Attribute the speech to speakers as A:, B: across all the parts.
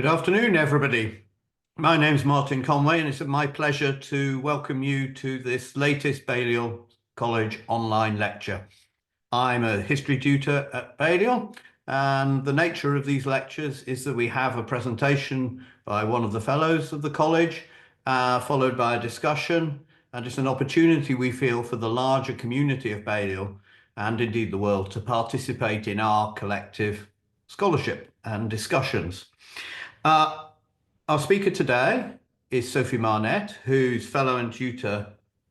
A: Good afternoon, everybody. My name's Martin Conway, and it's my pleasure to welcome you to this latest Balliol College online lecture. I'm a history tutor at Balliol, and the nature of these lectures is that we have a presentation by one of the fellows of the college, followed by a discussion, and it's an opportunity, we feel, for the larger community of Balliol, and indeed the world, to participate in our collective scholarship and discussions. Our speaker today is Sophie Marnette, who's Fellow and Tutor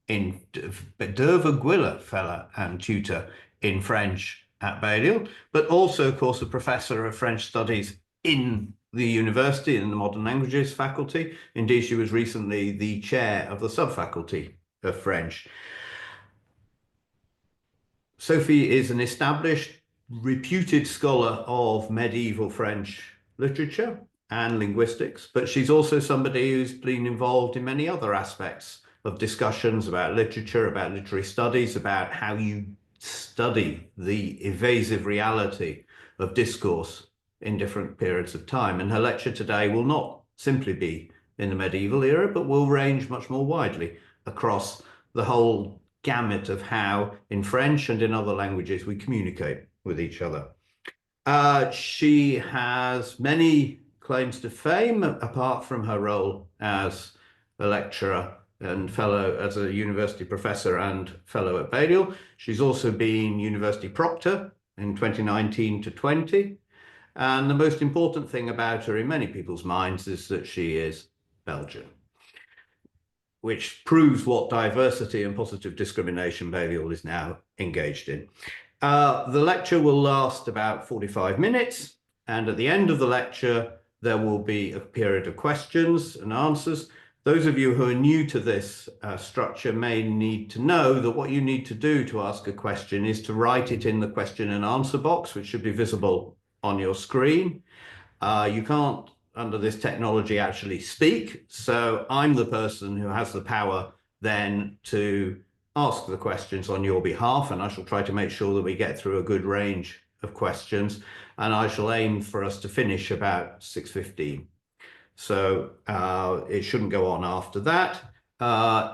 A: in Dervorguilla Fellow and Tutor in French at Balliol, but also, of course, a Professor of French Studies in the university, in the Modern Languages faculty. Indeed, she was recently the chair of the subfaculty of French. Sophie is an established, reputed scholar of medieval French literature and linguistics, but she's also somebody who's been involved in many other aspects of discussions about literature, about literary studies, about how you study the evasive reality of discourse in different periods of time. And her lecture today will not simply be in the medieval era, but will range much more widely across the whole gamut of how in French and in other languages we communicate with each other. She has many claims to fame, apart from her role as a lecturer and fellow, as a university professor and fellow at Balliol. She's also been university proctor in 2019 to 20. And the most important thing about her in many people's minds is that she is Belgian, which proves what diversity and positive discrimination Balliol is now engaged in. The lecture will last about 45 minutes, and at the end of the lecture, there will be a period of questions and answers. Those of you who are new to this structure may need to know that what you need to do to ask a question is to write it in the question and answer box, which should be visible on your screen. You can't, under this technology, actually speak, so I'm the person who has the power then to ask the questions on your behalf, and I shall try to make sure that we get through a good range of questions, and I shall aim for us to finish about 6:15. So it shouldn't go on after that.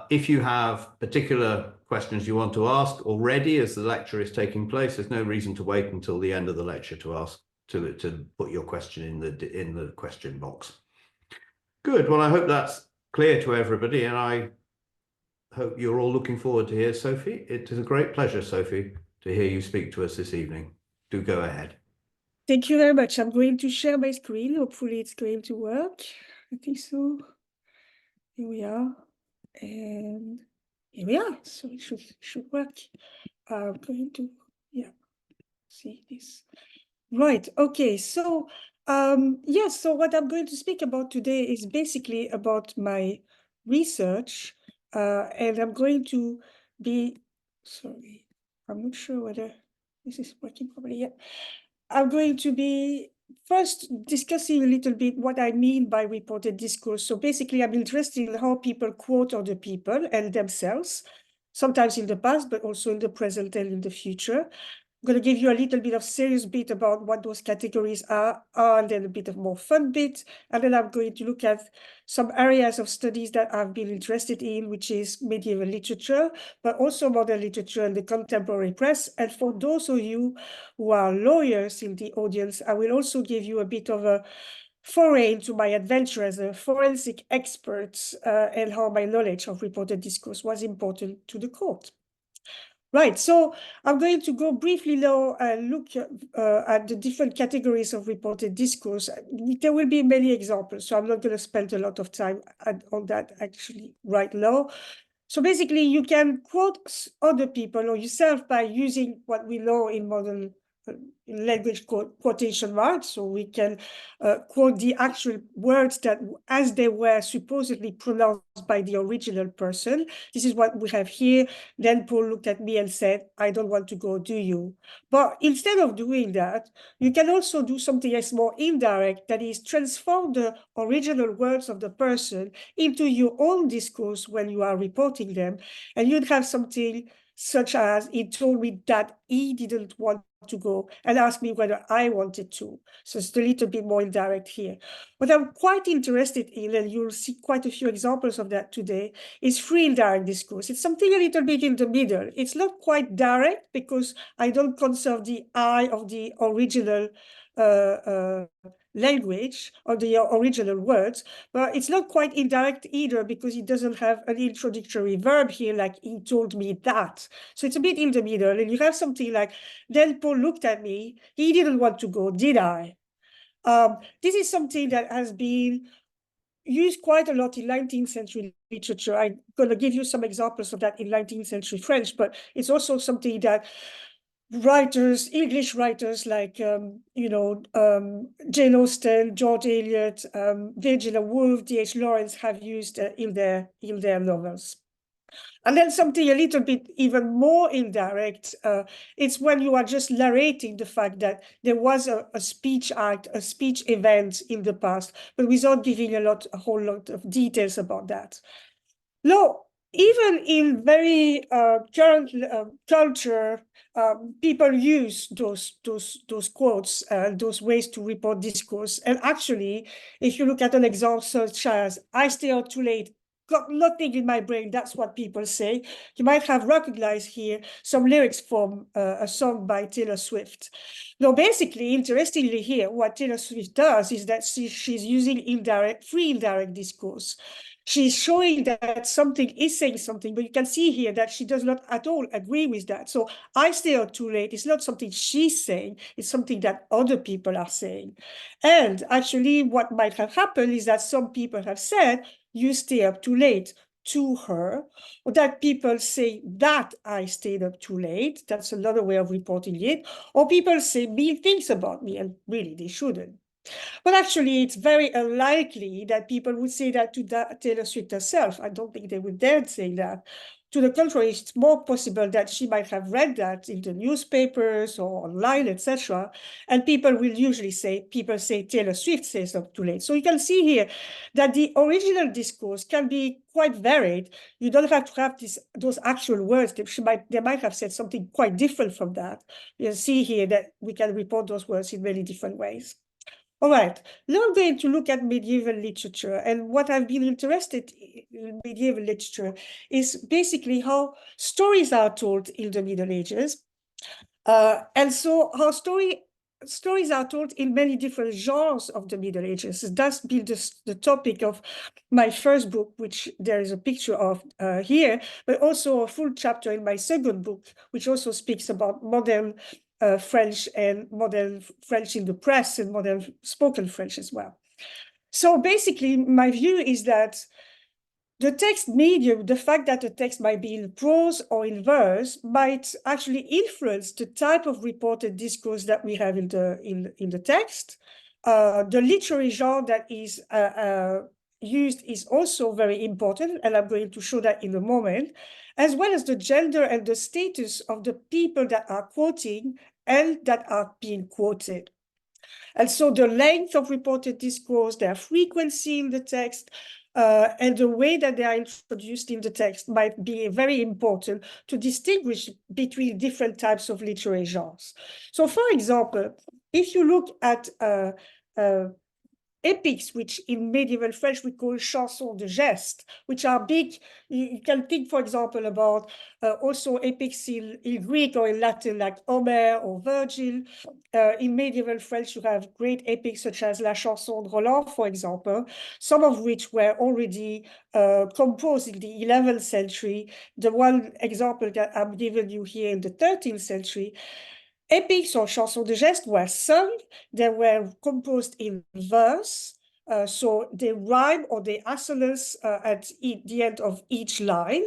A: If you have particular questions you want to ask already as the lecture is taking place, there's no reason to wait until the end of the lecture to ask, to put your question in the question box. Good. Well, I hope that's clear to everybody, and I hope you're all looking forward to hear Sophie. It is a great pleasure, Sophie, to hear you speak to us this evening. Do go ahead.
B: Thank you very much. I'm going to share my screen. Hopefully it's going to work. I think so. Here we are. And here we are. So it should work. I'm going to, see this. Right. Okay. So, yes. So what I'm going to speak about today is basically about my research. And I'm going to be, sorry, I'm not sure whether this is working properly yet. I'm going to be first discussing a little bit what I mean by reported discourse. So basically, I'm interested in how people quote other people and themselves, sometimes in the past, but also in the present and in the future. I'm going to give you a little bit of serious bit about what those categories are, and then a bit of more fun bit. And then I'm going to look at some areas of studies that I've been interested in, which is medieval literature, but also modern literature and the contemporary press. And for those of you who are lawyers in the audience, I will also give you a bit of a foray into my adventure as a forensic expert and how my knowledge of reported discourse was important to the court. Right, so I'm going to go briefly now and look at the different categories of reported discourse. There will be many examples, so I'm not going to spend a lot of time on that actually right now. So basically, you can quote other people or yourself by using what we know in modern language quotation marks. So we can quote the actual words that as they were supposedly pronounced by the original person. This is what we have here. Then Paul looked at me and said, I don't want to go, do you? But instead of doing that, you can also do something that's more indirect, that is transform the original words of the person into your own discourse when you are reporting them. And you'd have something such as, he told me that he didn't want to go and asked me whether I wanted to. So it's a little bit more indirect here. What I'm quite interested in, and you'll see quite a few examples of that today, is free indirect discourse. It's something a little bit in the middle. It's not quite direct because I don't conserve the I of the original language or the original words, but it's not quite indirect either because it doesn't have an introductory verb here like he told me that. So it's a bit in the middle, and you have something like, then Paul looked at me, he didn't want to go, did I? This is something that has been used quite a lot in 19th century literature. I'm going to give you some examples of that in 19th century French, but it's also something that writers, English writers like, Jane Austen, George Eliot, Virginia Woolf, D.H. Lawrence have used in their novels. And then something a little bit even more indirect, it's when you are just narrating the fact that there was a speech act, a speech event in the past, but without giving a whole lot of details about that. No, even in very current culture, people use those quotes, those ways to report discourse. And actually, if you look at an example such as, I stay out too late, got nothing in my brain, that's what people say. You might have recognized here some lyrics from a song by Taylor Swift. Now, basically, interestingly here, what Taylor Swift does is that she's using free indirect discourse. She's showing that something is saying something, but you can see here that she does not at all agree with that. So I stay out too late. It's not something she's saying, it's something that other people are saying. And actually, what might have happened is that some people have said, you stay up too late to her, or that people say that I stayed up too late. That's another way of reporting it. Or people say mean things about me, and really they shouldn't. But actually, it's very unlikely that people would say that to Taylor Swift herself. I don't think they would dare say that. To the contrary, it's more possible that she might have read that in the newspapers or online, etc. And people will usually say, Taylor Swift says up too late. So you can see here that the original discourse can be quite varied. You don't have to have those actual words. They might have said something quite different from that. You'll see here that we can report those words in many different ways. All right, now I'm going to look at medieval literature, and what I've been interested in medieval literature is basically how stories are told in the Middle Ages. And so how stories are told in many different genres of the Middle Ages. That's been the topic of my first book, which there is a picture of here, but also a full chapter in my second book, which also speaks about modern French and modern French in the press and modern spoken French as well. So basically, my view is that the text medium, the fact that the text might be in prose or in verse, might actually influence the type of reported discourse that we have in the text. The literary genre that is used is also very important, and I'm going to show that in a moment, as well as the gender and the status of the people that are quoting and that are being quoted. And so the length of reported discourse, their frequency in the text, and the way that they are introduced in the text might be very important to distinguish between different types of literary genres. So for example, if you look at epics, which in medieval French we call chansons de geste, which are big. You can think, for example, about also epics in Greek or in Latin, like Homer or Virgil. In medieval French, you have great epics such as La Chanson de Roland, for example, some of which were already composed in the 11th century. The one example that I'm giving you here in the 13th century, epics or chansons de geste were sung, they were composed in verse, so they rhyme or they assonance at the end of each line.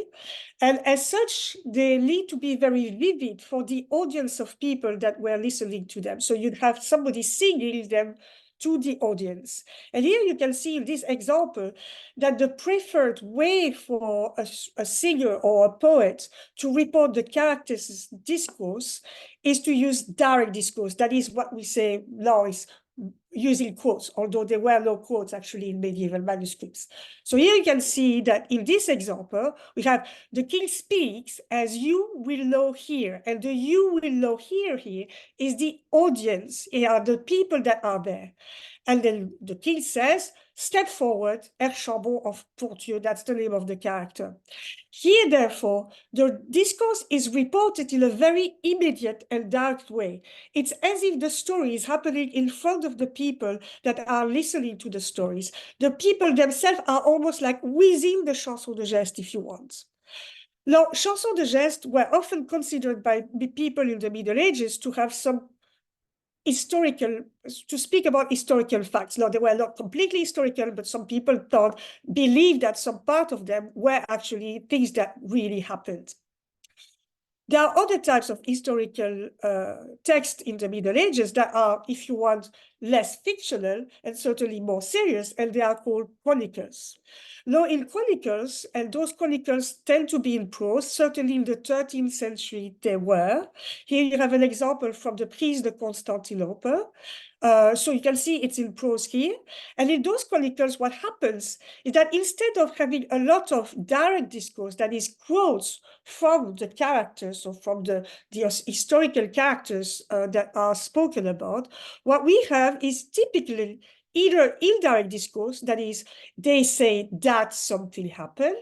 B: And as such, they need to be very vivid for the audience of people that were listening to them. So you'd have somebody singing them to the audience. And here you can see in this example that the preferred way for a singer or a poet to report the character's discourse is to use direct discourse. That is what we say now is using quotes, although there were no quotes actually in medieval manuscripts. So here you can see that in this example, we have the king speaks as you will know here, and the you will know here is the audience, are the people that are there. And then the king says, step forward, Herr Chambon of Portieux, that's the name of the character. Here, therefore, the discourse is reported in a very immediate and direct way. It's as if the story is happening in front of the people that are listening to the stories. The people themselves are almost like within the chanson de geste, if you want. Now, chansons de geste were often considered by people in the Middle Ages to have some to speak about historical facts. Now, they were not completely historical, but some people believed that some part of them were actually things that really happened. There are other types of historical texts in the Middle Ages that are, if you want, less fictional and certainly more serious, and they are called chronicles. Now, in chronicles, and those chronicles tend to be in prose, certainly in the 13th century they were. Here you have an example from the Prise de Constantinople. So you can see it's in prose here. And in those chronicles, what happens is that instead of having a lot of direct discourse, that is quotes from the characters or from the historical characters that are spoken about, what we have is typically either indirect discourse, that is, they say that something happened,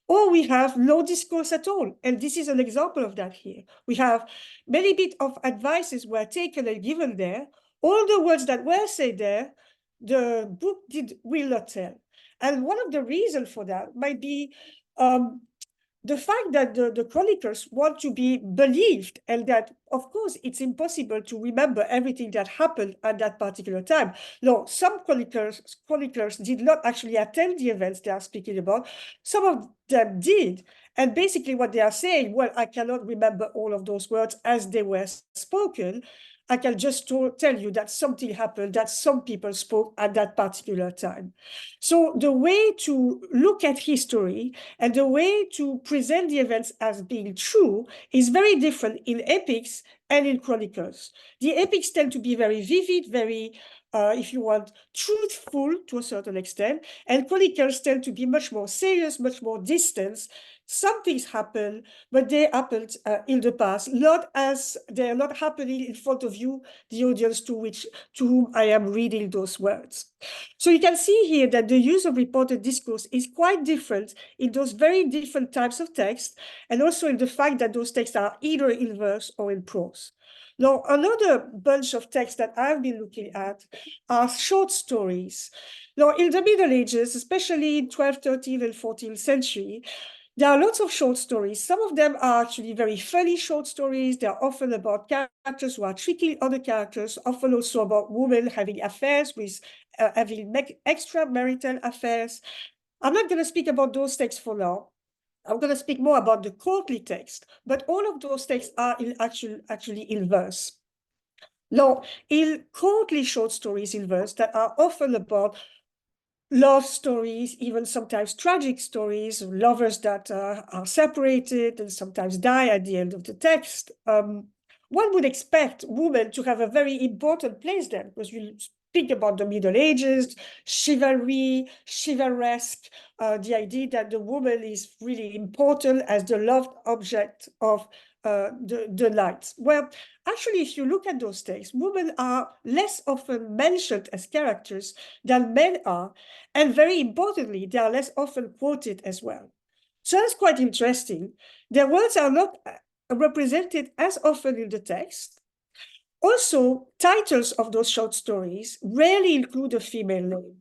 B: or we have no discourse at all. And this is an example of that here. We have many bits of advices were taken and given there. All the words that were said there, the book will not tell. And one of the reasons for that might be the fact that the chroniclers want to be believed, and that, of course, it's impossible to remember everything that happened at that particular time. No, some chroniclers did not actually attend the events they are speaking about. Some of them did. And basically what they are saying, well, I cannot remember all of those words as they were spoken. I can just tell you that something happened, that some people spoke at that particular time. So the way to look at history and the way to present the events as being true is very different in epics and in chronicles. The epics tend to be very vivid, very, if you want, truthful to a certain extent, and chronicles tend to be much more serious, much more distant. Some things happen, but they happened in the past, not as they are not happening in front of you, the audience to whom I am reading those words. So you can see here that the use of reported discourse is quite different in those very different types of text, and also in the fact that those texts are either in verse or in prose. Now, another bunch of texts that I've been looking at are short stories. Now, in the Middle Ages, especially in 12th, 13th, and 14th century, there are lots of short stories. Some of them are actually very funny short stories. They're often about characters who are tricking other characters, often also about women having affairs with having extramarital affairs. I'm not going to speak about those texts for now. I'm going to speak more about the courtly text, but all of those texts are actually in verse. Now, in courtly short stories in verse that are often about love stories, even sometimes tragic stories, lovers that are separated and sometimes die at the end of the text. One would expect women to have a very important place there, because you think about the Middle Ages, chivalry, chivalresque, the idea that the woman is really important as the loved object of the knight. Well, actually, if you look at those texts, women are less often mentioned as characters than men are, and very importantly, they are less often quoted as well. So that's quite interesting. Their words are not represented as often in the text. Also, titles of those short stories rarely include a female name.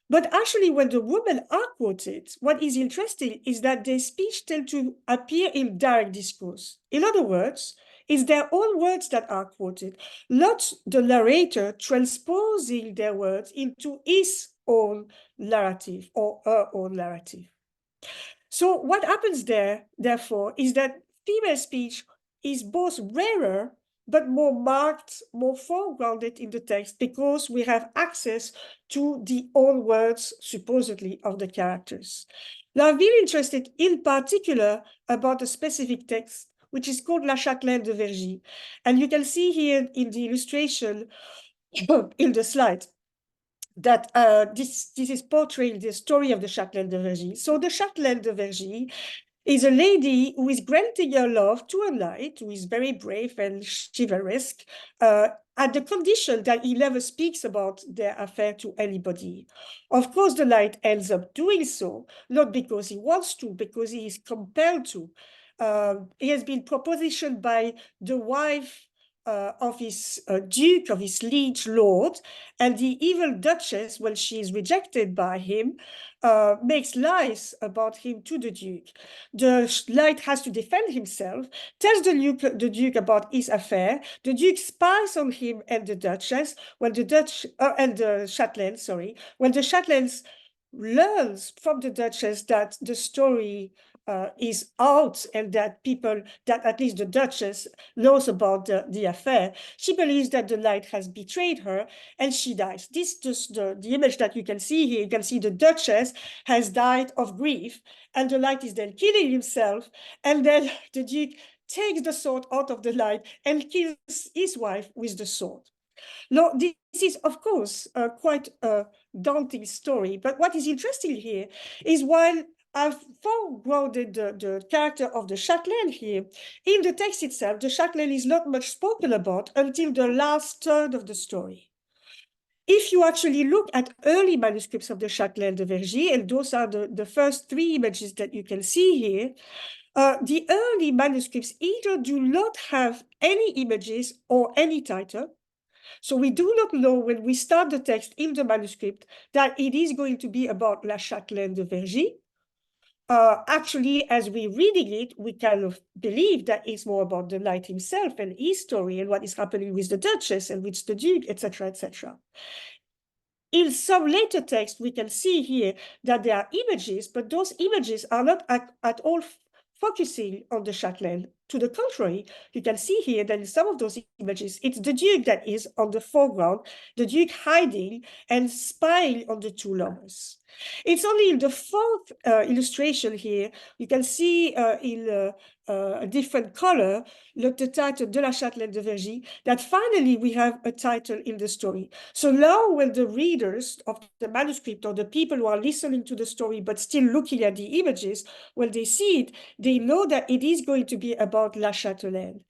B: But actually, when the women are quoted, what is interesting is that their speech tend to appear in direct discourse. In other words, it's their own words that are quoted, not the narrator transposing their words into his own narrative or her own narrative. So what happens there, therefore, is that female speech is both rarer but more marked, more foregrounded in the text, because we have access to the own words, supposedly, of the characters. Now, I'm really interested in particular about a specific text, which is called La Châtelaine de Vergy. And you can see here in the illustration in the slide that this is portraying the story of the Châtelaine de Vergy. So the Châtelaine de Vergy is a lady who is granting her love to a knight who is very brave and chivalrous, at the condition that he never speaks about their affair to anybody. Of course, the knight ends up doing so, not because he wants to, because he is compelled to. He has been propositioned by the wife of his duke, of his liege lord, and the evil duchess, when she is rejected by him, makes lies about him to the duke. The knight has to defend himself, tells the duke about his affair. The duke spies on him and the duchess, when the Châtelaine, sorry, when the Châtelaine learns from the duchess that the story is out and that at least the duchess knows about the affair, she believes that the knight has betrayed her and she dies. This just the image that you can see here. You can see the duchess has died of grief and the knight is then killing himself, and then the duke takes the sword out of the knight and kills his wife with the sword. Now, this is, of course, quite a daunting story, but what is interesting here is while I've foregrounded the character of the Châtelaine here, in the text itself, the Châtelaine is not much spoken about until the last third of the story. If you actually look at early manuscripts of the Châtelaine de Vergy, and those are the first 3 images that you can see here, the early manuscripts either do not have any images or any title. So we do not know when we start the text in the manuscript that it is going to be about La Châtelaine de Vergy. Actually, as we're reading it, we kind of believe that it's more about the knight himself and his story and what is happening with the duchess and with the duke, etc., etc. In some later texts, we can see here that there are images, but those images are not at all focusing on the Châtelaine. To the contrary, you can see here that in some of those images, it's the Duke that is on the foreground, the Duke hiding and spying on the 2 lovers. It's only in the 4th illustration here, you can see in a different color, the title De la Châtelaine de Vergy, that finally we have a title in the story. So now when the readers of the manuscript or the people who are listening to the story but still looking at the images, when they see it, they know that it is going to be about La Châtelaine.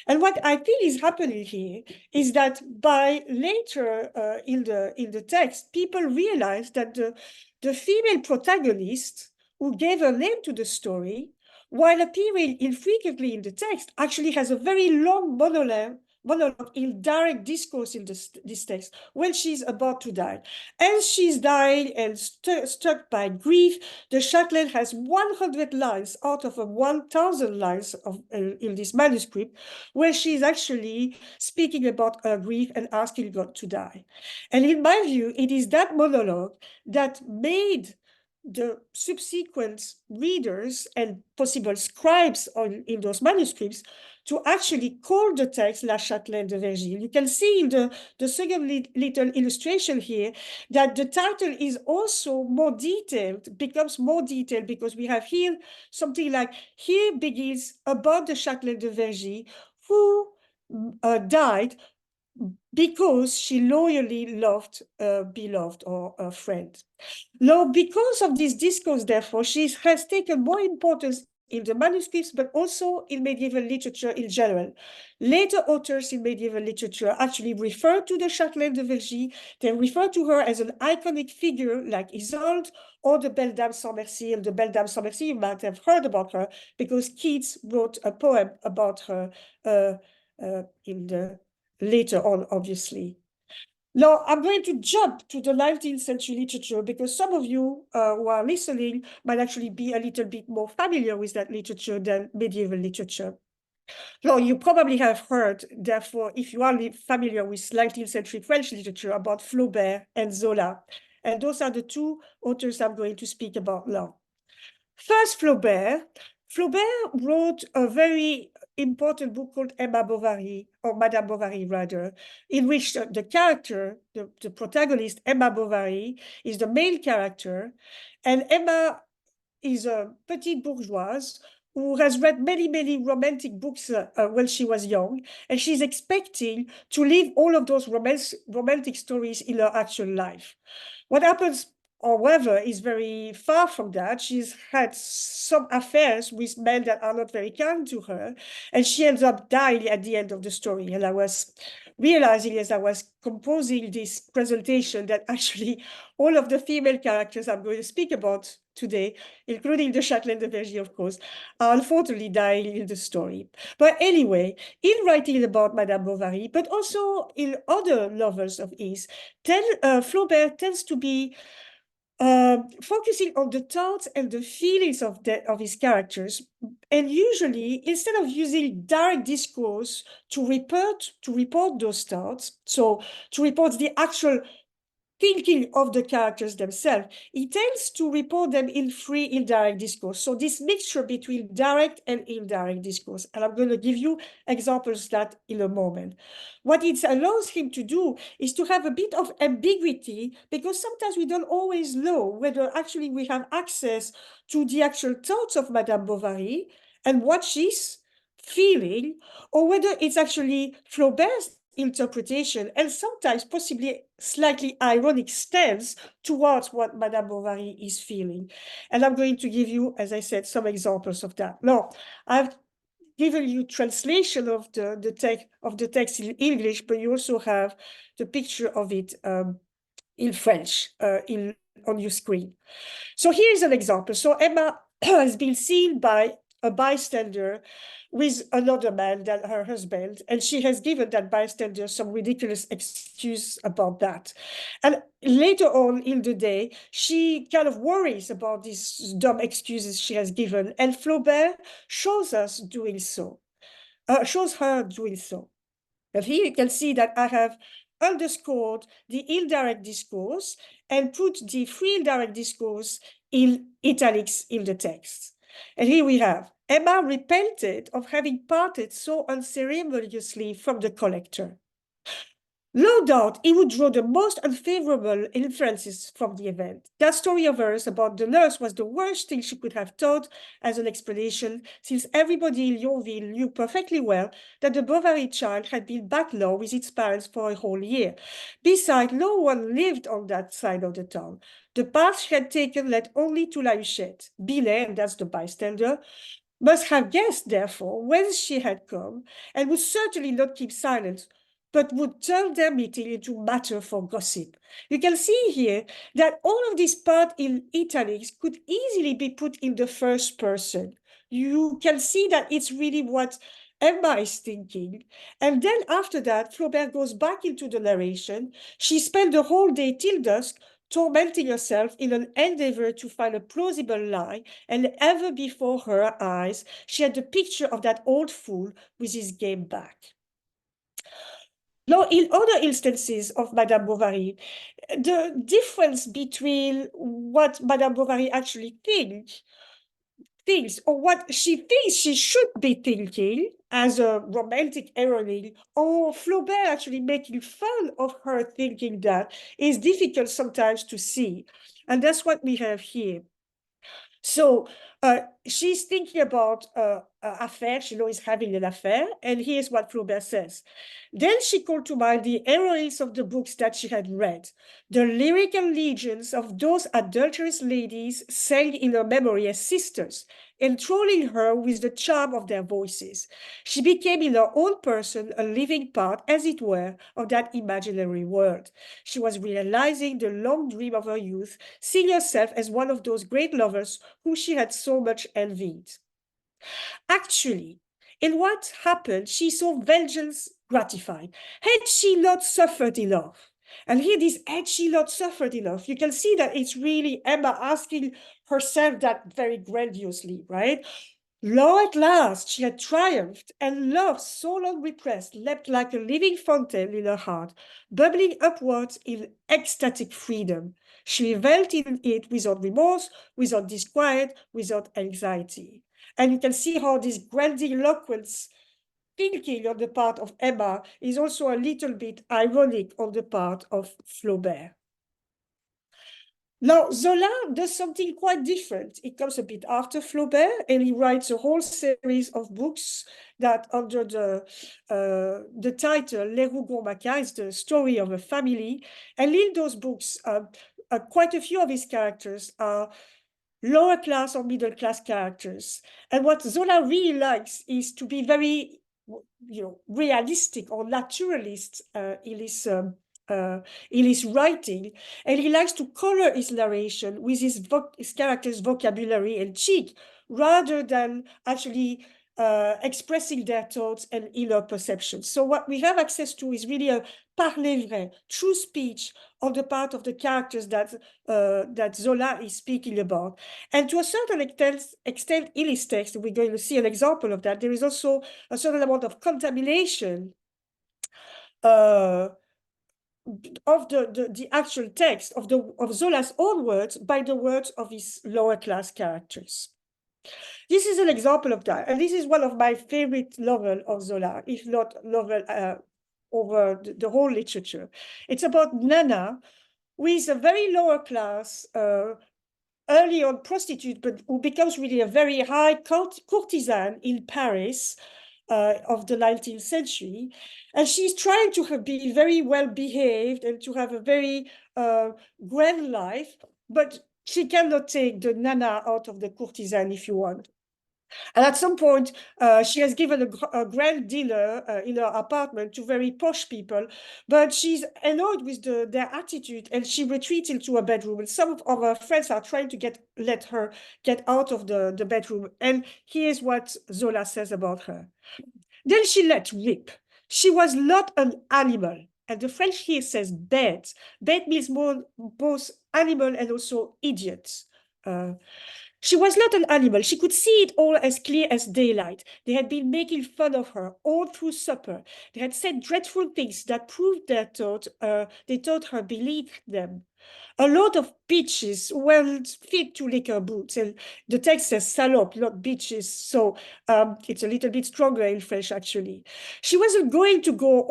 B: And what I think is happening here is that by later in the text, people realize that the female protagonist who gave a name to the story, while appearing infrequently in the text, actually has a very long monologue in direct discourse in this text when she's about to die. As she's dying and struck by grief, the Châtelaine has 100 lines out of 1,000 lines in this manuscript where she's actually speaking about her grief and asking God to die. And in my view, it is that monologue that made the subsequent readers and possible scribes in those manuscripts to actually call the text La Châtelaine de Vergy. You can see in the second little illustration here that the title is also more detailed, becomes more detailed, because we have here something like, here begins about the Châtelaine de Vergy, who died because she loyally loved a beloved or a friend. Now, because of this discourse, therefore, she has taken more importance in the manuscripts, but also in medieval literature in general. Later authors in medieval literature actually refer to the Châtelaine de Vergy. They refer to her as an iconic figure like Isolde or the Belle Dame sans Merci. And the Belle Dame sans Merci, you might have heard about her because Keats wrote a poem about her in the later on, obviously. Now, I'm going to jump to the 19th century literature because some of you who are listening might actually be a little bit more familiar with that literature than medieval literature. Now, you probably have heard, therefore, if you are familiar with 19th century French literature, about Flaubert and Zola. And those are the 2 authors I'm going to speak about now. First, Flaubert. Flaubert wrote a very important book called Emma Bovary, or Madame Bovary rather, in which the character, the protagonist, Emma Bovary, is the main character. And Emma is a petite bourgeoise who has read many, many romantic books when she was young, and she's expecting to live all of those romantic stories in her actual life. What happens, however, is very far from that. She's had some affairs with men that are not very kind to her, and she ends up dying at the end of the story. And I was realizing as I was composing this presentation that actually all of the female characters I'm going to speak about today, including the Châtelaine de Vergy, of course, are unfortunately dying in the story. But anyway, in writing about Madame Bovary, but also in other novels of his, Flaubert tends to be focusing on the thoughts and the feelings of his characters, and usually instead of using direct discourse to report those thoughts, so to report the actual thinking of the characters themselves, he tends to report them in free indirect discourse. So this mixture between direct and indirect discourse. And I'm going to give you examples of that in a moment. What it allows him to do is to have a bit of ambiguity, because sometimes we don't always know whether actually we have access to the actual thoughts of Madame Bovary and what she's feeling, or whether it's actually Flaubert's interpretation and sometimes possibly slightly ironic stance towards what Madame Bovary is feeling. And I'm going to give you, as I said, some examples of that. Now, I've given you translation of the text in English, but you also have the picture of it in French on your screen. So here's an example. So Emma has been seen by a bystander with another man than her husband, and she has given that bystander some ridiculous excuse about that. And later on in the day, she kind of worries about these dumb excuses she has given, and Flaubert shows us doing so, shows her doing so. And here you can see that I have underscored the indirect discourse and put the free indirect discourse in italics in the text. And here we have, Emma repented of having parted so unceremoniously from the collector. No doubt he would draw the most unfavorable inferences from the event. That story of hers about the nurse was the worst thing she could have thought as an explanation, since everybody in Yonville knew perfectly well that the Bovary child had been back law with its parents for a whole year. Besides, no one lived on that side of the town. The path she had taken led only to La Huchette. Binet, and that's the bystander, must have guessed, therefore, whence she had come, and would certainly not keep silent, but would turn their meeting into matter for gossip. You can see here that all of this part in italics could easily be put in the first person. You can see that it's really what Emma is thinking. And then after that, Flaubert goes back into the narration. She spent the whole day till dusk tormenting herself in an endeavor to find a plausible lie, and ever before her eyes, she had the picture of that old fool with his game back. Now, in other instances of Madame Bovary, the difference between what Madame Bovary actually thinks, or what she thinks she should be thinking as a romantic heroine, or Flaubert actually making fun of her thinking that, is difficult sometimes to see. And that's what we have here. So she's thinking about an affair. She knows having an affair. And here's what Flaubert says. Then she called to mind the heroines of the books that she had read. The lyrical legions of those adulterous ladies sang in her memory as sisters, enthralling her with the charm of their voices. She became in her own person a living part, as it were, of that imaginary world. She was realizing the long dream of her youth, seeing herself as one of those great lovers whom she had so much envied. Actually, in what happened, she saw vengeance gratified. Had she not suffered enough? And here, this had she not suffered enough, you can see that it's really Emma asking herself that very grandiosely, right? Lo, at last, she had triumphed, and love, so long repressed, leapt like a living fountain in her heart, bubbling upwards in ecstatic freedom. She reveled in it without remorse, without disquiet, without anxiety. And you can see how this grandiloquence thinking on the part of Emma is also a little bit ironic on the part of Flaubert. Now, Zola does something quite different. It comes a bit after Flaubert, and he writes a whole series of books that, under the title Les Rougon-Macquart, is the story of a family. And in those books, quite a few of his characters are lower class or middle class characters. And what Zola really likes is to be very, realistic or naturalist in his writing, and he likes to color his narration with his characters' vocabulary and cheek, rather than actually expressing their thoughts and inner perceptions. So what we have access to is really a parler vrai, true speech on the part of the characters that Zola is speaking about. And to a certain extent in his text, we're going to see an example of that. There is also a certain amount of contamination of the actual text of Zola's own words by the words of his lower class characters. This is an example of that, and this is one of my favorite novels of Zola, if not novel over the whole literature. It's about Nana, who is a very lower class, early on prostitute, but who becomes really a very high courtesan in Paris of the 19th century. And she's trying to be very well behaved and to have a very grand life, but she cannot take the Nana out of the courtesan, if you want. And at some point, she has given a grand dinner in her apartment to very posh people, but she's annoyed with their attitude, and she retreats into a bedroom. And some of her friends are trying to let her get out of the bedroom. And here's what Zola says about her. Then she let rip. She was not an animal. And the French here says bête. Bête means both animal and also idiot. She was not an animal. She could see it all as clear as daylight. They had been making fun of her all through supper. They had said dreadful things that proved they thought her believed them. A lot of bitches weren't fit to lick her boots. And the text says salope, not bitches. So it's a little bit stronger in French, actually. She wasn't going to go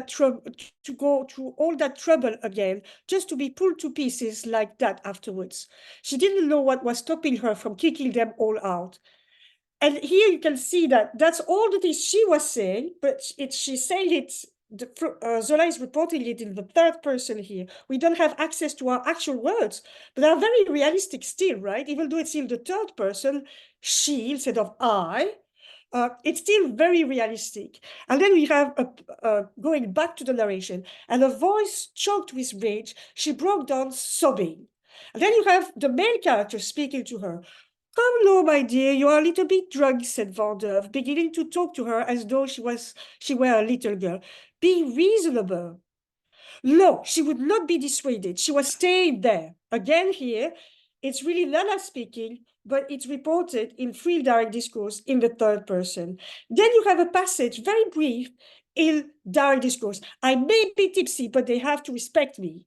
B: through all that trouble again, just to be pulled to pieces like that afterwards. She didn't know what was stopping her from kicking them all out. And here you can see that that's all the things she was saying, but she's saying it. Zola is reporting it in the third person here. We don't have access to our actual words, but they are very realistic still, right? Even though it's in the third person, she instead of I, it's still very realistic. And then we have going back to the narration, and a voice choked with rage, she broke down sobbing. And then you have the main character speaking to her. Come, no, my dear, you are a little bit drunk, said Vendeuve, beginning to talk to her as though she were a little girl. Be reasonable. No, she would not be dissuaded. She was staying there. Again here, it's really Nana speaking, but it's reported in free direct discourse in the third person. Then you have a passage, very brief, in direct discourse. I may be tipsy, but they have to respect me.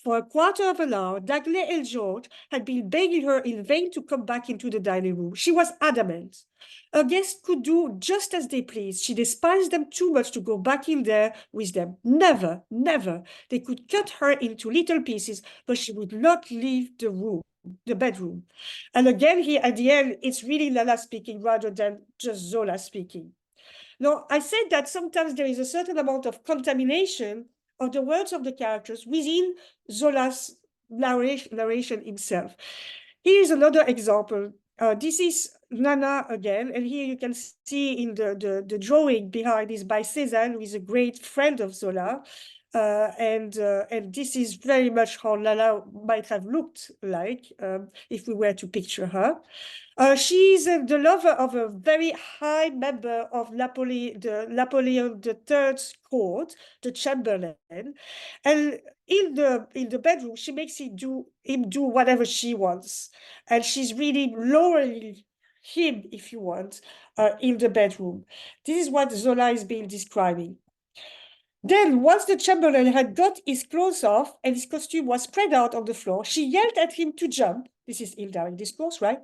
B: For a quarter of an hour, Dagley and George had been begging her in vain to come back into the dining room. She was adamant. A guest could do just as they pleased. She despised them too much to go back in there with them. Never, never. They could cut her into little pieces, but she would not leave the bedroom. And again here at the end, it's really Lala speaking rather than just Zola speaking. Now, I said that sometimes there is a certain amount of contamination of the words of the characters within Zola's narration himself. Here is another example. This is Nana again, and here you can see in the drawing behind is by Cézanne, who is a great friend of Zola. And this is very much how Nana might have looked like if we were to picture her. She's the lover of a very high member of Napoleon III's court, the Chamberlain, and in the bedroom she makes him do whatever she wants, and she's really lowering him, if you want, in the bedroom. This is what Zola is being describing. Then, once the Chamberlain had got his clothes off and his costume was spread out on the floor, she yelled at him to jump. This is indirect discourse, right?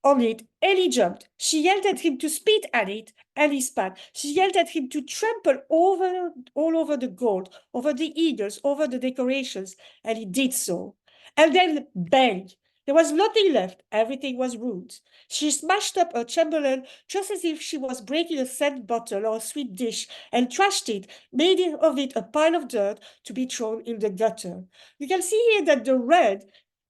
B: On it, and he jumped. She yelled at him to spit at it, and he spat. She yelled at him to trample all over the gold, over the eagles, over the decorations, and he did so.
C: And then bang, there was nothing left. Everything was ruined. She smashed up her chamberlain just as if she was breaking a scent bottle or a sweet dish and trashed it, made of it a pile of dirt to be thrown in the gutter. You can see here that the red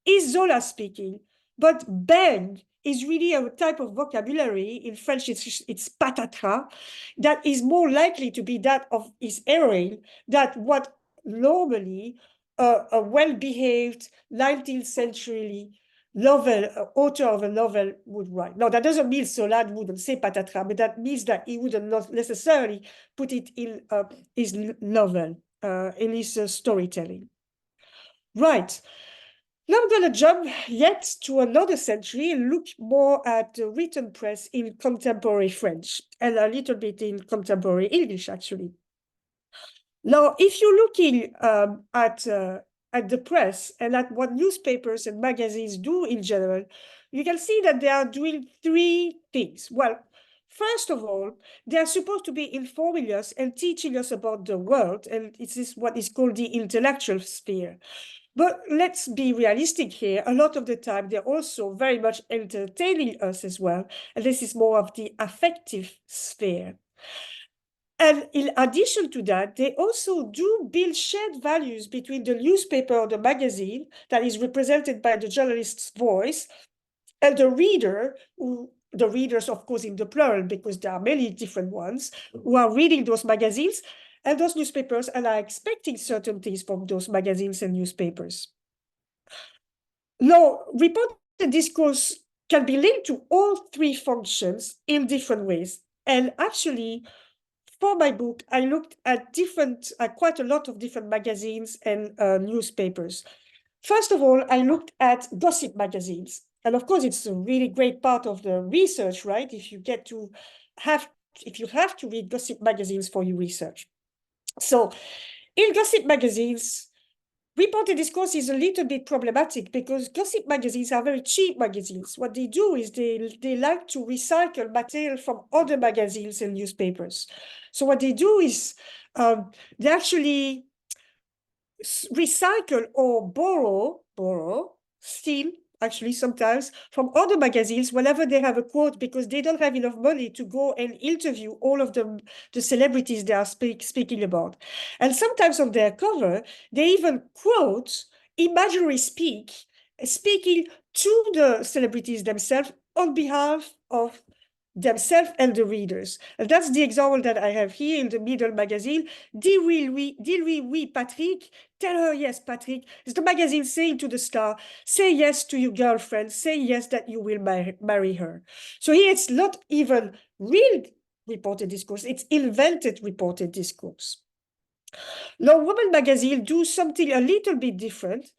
C: is Zola speaking, but bang is really a type of vocabulary. In French, it's patatras, that is more likely to be that of his heroine than what normally a well-behaved 19th century novel, author of a novel would write. Now, that doesn't mean Zola wouldn't say patatras, but that means that he wouldn't not necessarily put it in his novel, in his storytelling. Right. Now I'm going to jump yet to another century and look more at the written press in contemporary French and a little bit in contemporary English, actually. Now, if you're looking at the press and at what newspapers and magazines do in general, you can see that they are doing three things. Well, first of all, they are supposed to be informing us and teaching us about the world, and it is what is called the intellectual sphere. But let's be realistic here. A lot of the time, they're also very much entertaining us as well. And this is more of the affective sphere. And in addition to that, they also do build shared values between the newspaper or the magazine that is represented by the journalist's voice and the reader, the readers, of course, in the plural, because there are many different ones who are reading those magazines and those newspapers and are expecting certain things from those magazines and newspapers. Now, reported discourse can be linked to all three functions in different ways. And actually, for my book, I looked at quite a lot of different magazines and newspapers. First of all, I looked at gossip magazines. And of course, it's a really great part of the research, right? If you have to read gossip magazines for your research. So in gossip magazines, reported discourse is a little bit problematic because gossip magazines are very cheap magazines. What they do is they like to recycle material from other magazines and newspapers. So what they do is they actually recycle or steal, actually sometimes, from other magazines whenever they have a quote, because they don't have enough money to go and interview all of the celebrities they are speaking about. And sometimes on their cover, they even quote imaginary speaking to the celebrities themselves on behalf of themselves and the readers. And that's the example that I have here in the middle magazine. Deal we, Patrick. Tell her yes, Patrick. It's the magazine saying to the star, say yes to your girlfriend, say yes that you will marry her. So here it's not even real reported discourse, it's invented reported discourse. Now, Woman magazine do something a little bit different.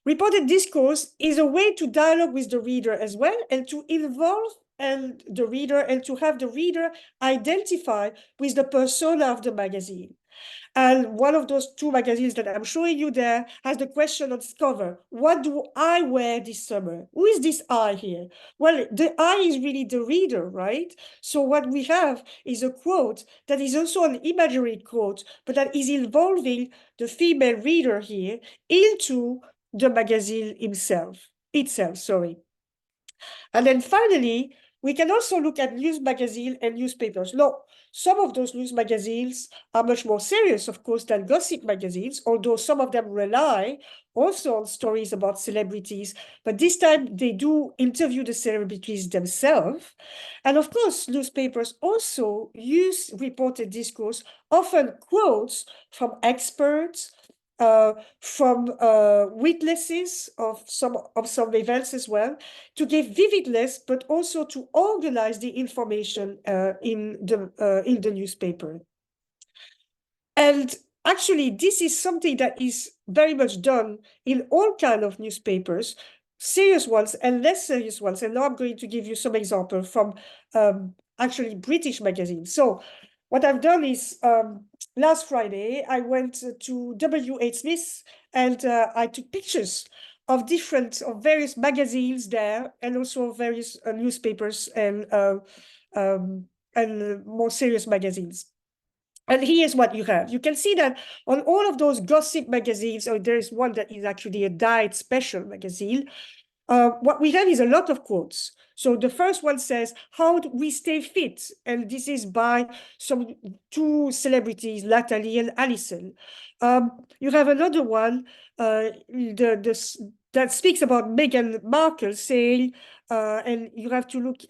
C: Reported discourse is a way to dialogue with the reader as well and to involve the reader and to have the reader identify with the persona of the magazine. And one of those two magazines that I'm showing you there has the question on its cover: what do I wear this summer? Who is this I here? Well, the I is really the reader, right? So what we have is a quote that is also an imaginary quote, but that is involving the female reader here into the magazine itself. And then finally, we can also look at news magazines and newspapers. Now, some of those news magazines are much more serious, of course, than gossip magazines, although some of them rely also on stories about celebrities. But this time, they do interview the celebrities themselves. And of course, newspapers also use reported discourse, often quotes from experts, from witnesses of some events as well, to give vividness, but also to organize the information in the newspaper. And actually, this is something that is very much done in all kinds of newspapers, serious ones and less serious ones. And now I'm going to give you some examples from actually British magazines. So what I've done is last Friday, I went to W.H. Smith and I took pictures of various magazines there, and also various newspapers and more serious magazines. And here's what you have. You can see that on all of those gossip magazines, or there's one that is actually a diet special magazine, what we have is a lot of quotes. So the first one says, how do we stay fit? And this is by two celebrities, Natalie and Alison. You have another one that speaks about Meghan Markle saying, and you have to look,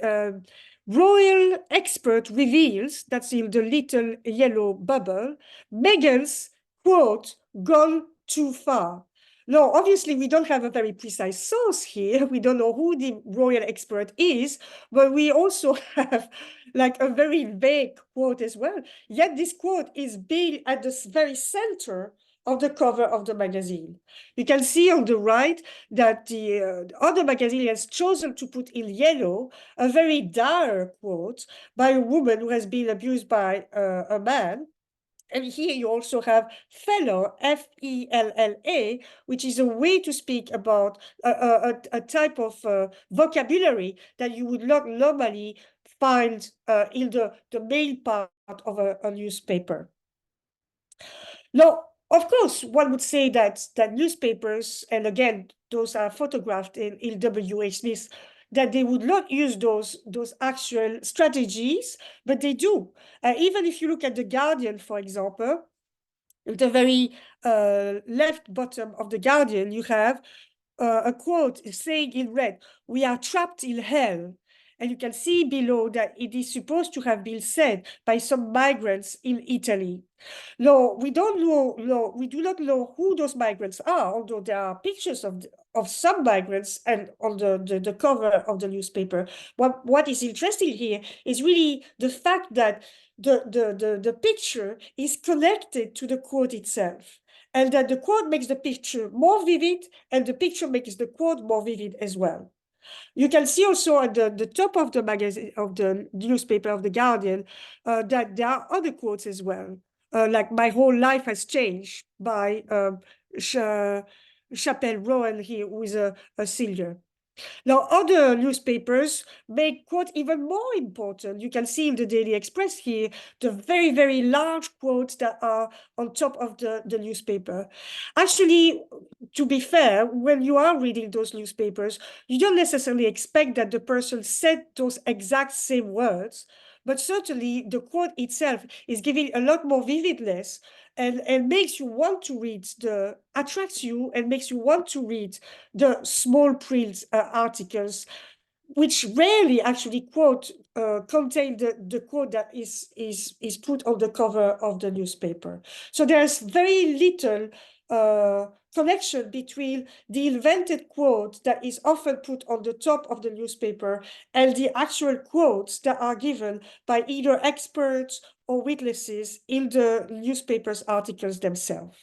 C: royal expert reveals, that's in the little yellow bubble, Meghan's, quote, gone too far. No, obviously, we don't have a very precise source here. We don't know who the royal expert is, but we also have like a very vague quote as well. Yet this quote is being at the very center of the cover of the magazine. You can see on the right that the other magazine has chosen to put in yellow a very dire quote by a woman who has been abused by a man. And here you also have fellow, F-E-L-L-A, which is a way to speak about a type of vocabulary that you would not normally find in the main part of a newspaper. Now, of course, one would say that newspapers, and again, those are photographed in W.H. Smith, that they would not use those actual strategies, but they do. Even if you look at The Guardian, for example, at the very left bottom of The Guardian, you have a quote saying in red, "We are trapped in hell." And you can see below that it is supposed to have been said by some migrants in Italy. No, we don't know, no, we do not know who those migrants are, although there are pictures of some migrants and on the cover of the newspaper. What is interesting here is really the fact that the picture is connected to the quote itself, and that the quote makes the picture more vivid, and the picture makes the quote more vivid as well. You can see also at the top of the magazine, of the newspaper of The Guardian, that there are other quotes as well, like "My whole life has changed" by Chappell Rowan here, who is a singer. Now, other newspapers make quote even more important. You can see in the Daily Express here, the very, very large quotes that are on top of the newspaper. Actually, to be fair, when you are reading those newspapers, you don't necessarily expect that the person said those exact same words, but certainly the quote itself is giving a lot more vividness and makes you want to read attracts you and makes you want to read the small print articles, which rarely actually contain the quote that is put on the cover of the newspaper. So there's very little connection between the invented quote that is often put on the top of the newspaper and the actual quotes that are given by either experts or witnesses in the newspaper's articles themselves.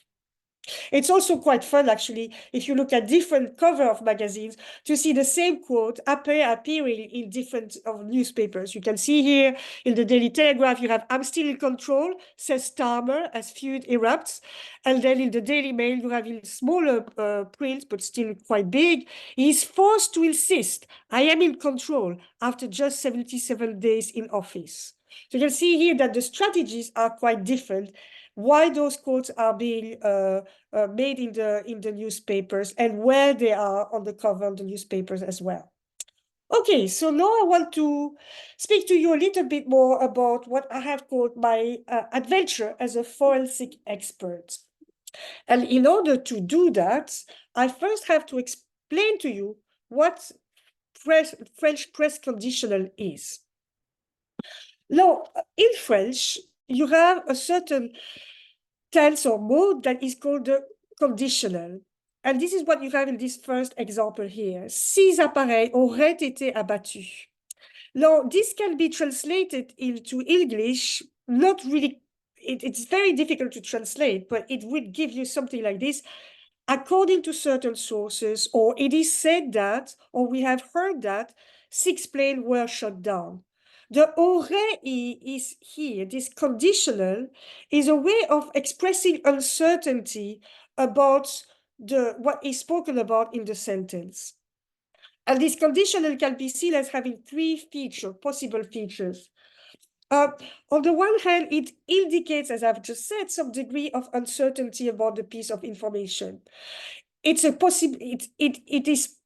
C: It's also quite fun, actually, if you look at different cover of magazines, to see the same quote appearing in different newspapers. You can see here in the Daily Telegraph, you have "I'm still in control," says Starmer as feud erupts. And then in the Daily Mail, you have in smaller print, but still quite big, "He's forced to insist, I am in control after just 77 days in office." So you can see here that the strategies are quite different, why those quotes are being made in the newspapers and where they are on the cover of the newspapers as well. Okay, so now I want to speak to you a little bit more about what I have called my adventure as a forensic expert. And in order to do that, I first have to explain to you what French press conditional is. Now, in French, you have a certain tense or mode that is called the conditional. And this is what you have in this first example here. Six appareils auraient été abattus. Now, this can be translated into English, not really, it's very difficult to translate, but it would give you something like this. According to certain sources, or it is said that, or we have heard that, 6 planes were shot down. The aurait is here, this conditional, is a way of expressing uncertainty about what is spoken about in the sentence. And this conditional can be seen as having 3 possible features. On the one hand, it indicates, as I've just said, some degree of uncertainty about the piece of information. It's a it is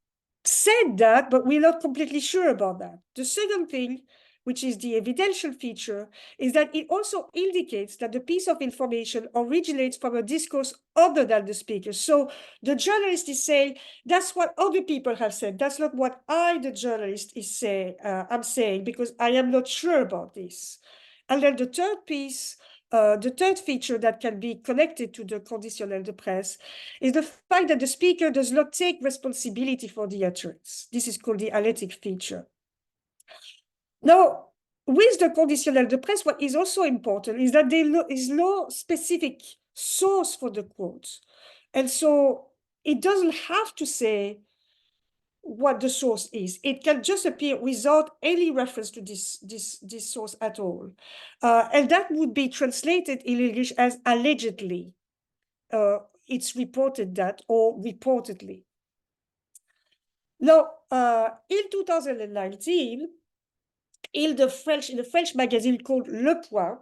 C: said that, but we're not completely sure about that. The second thing, which is the evidential feature, is that it also indicates that the piece of information originates from a discourse other than the speaker. So the journalist is saying, that's what other people have said. That's not what I, the journalist, I'm saying, because I am not sure about this. And then the third piece, the third feature that can be connected to the conditionnel de presse is the fact that the speaker does not take responsibility for the utterance. This is called the alectic feature. Now, with the conditionnel de presse, what is also important is that there is no specific source for the quote. And so it doesn't have to say what the source is. It can just appear without any reference to this source at all. And that would be translated in English as allegedly. It's reported that, or reportedly. Now, in 2019, in the French magazine called Le Point,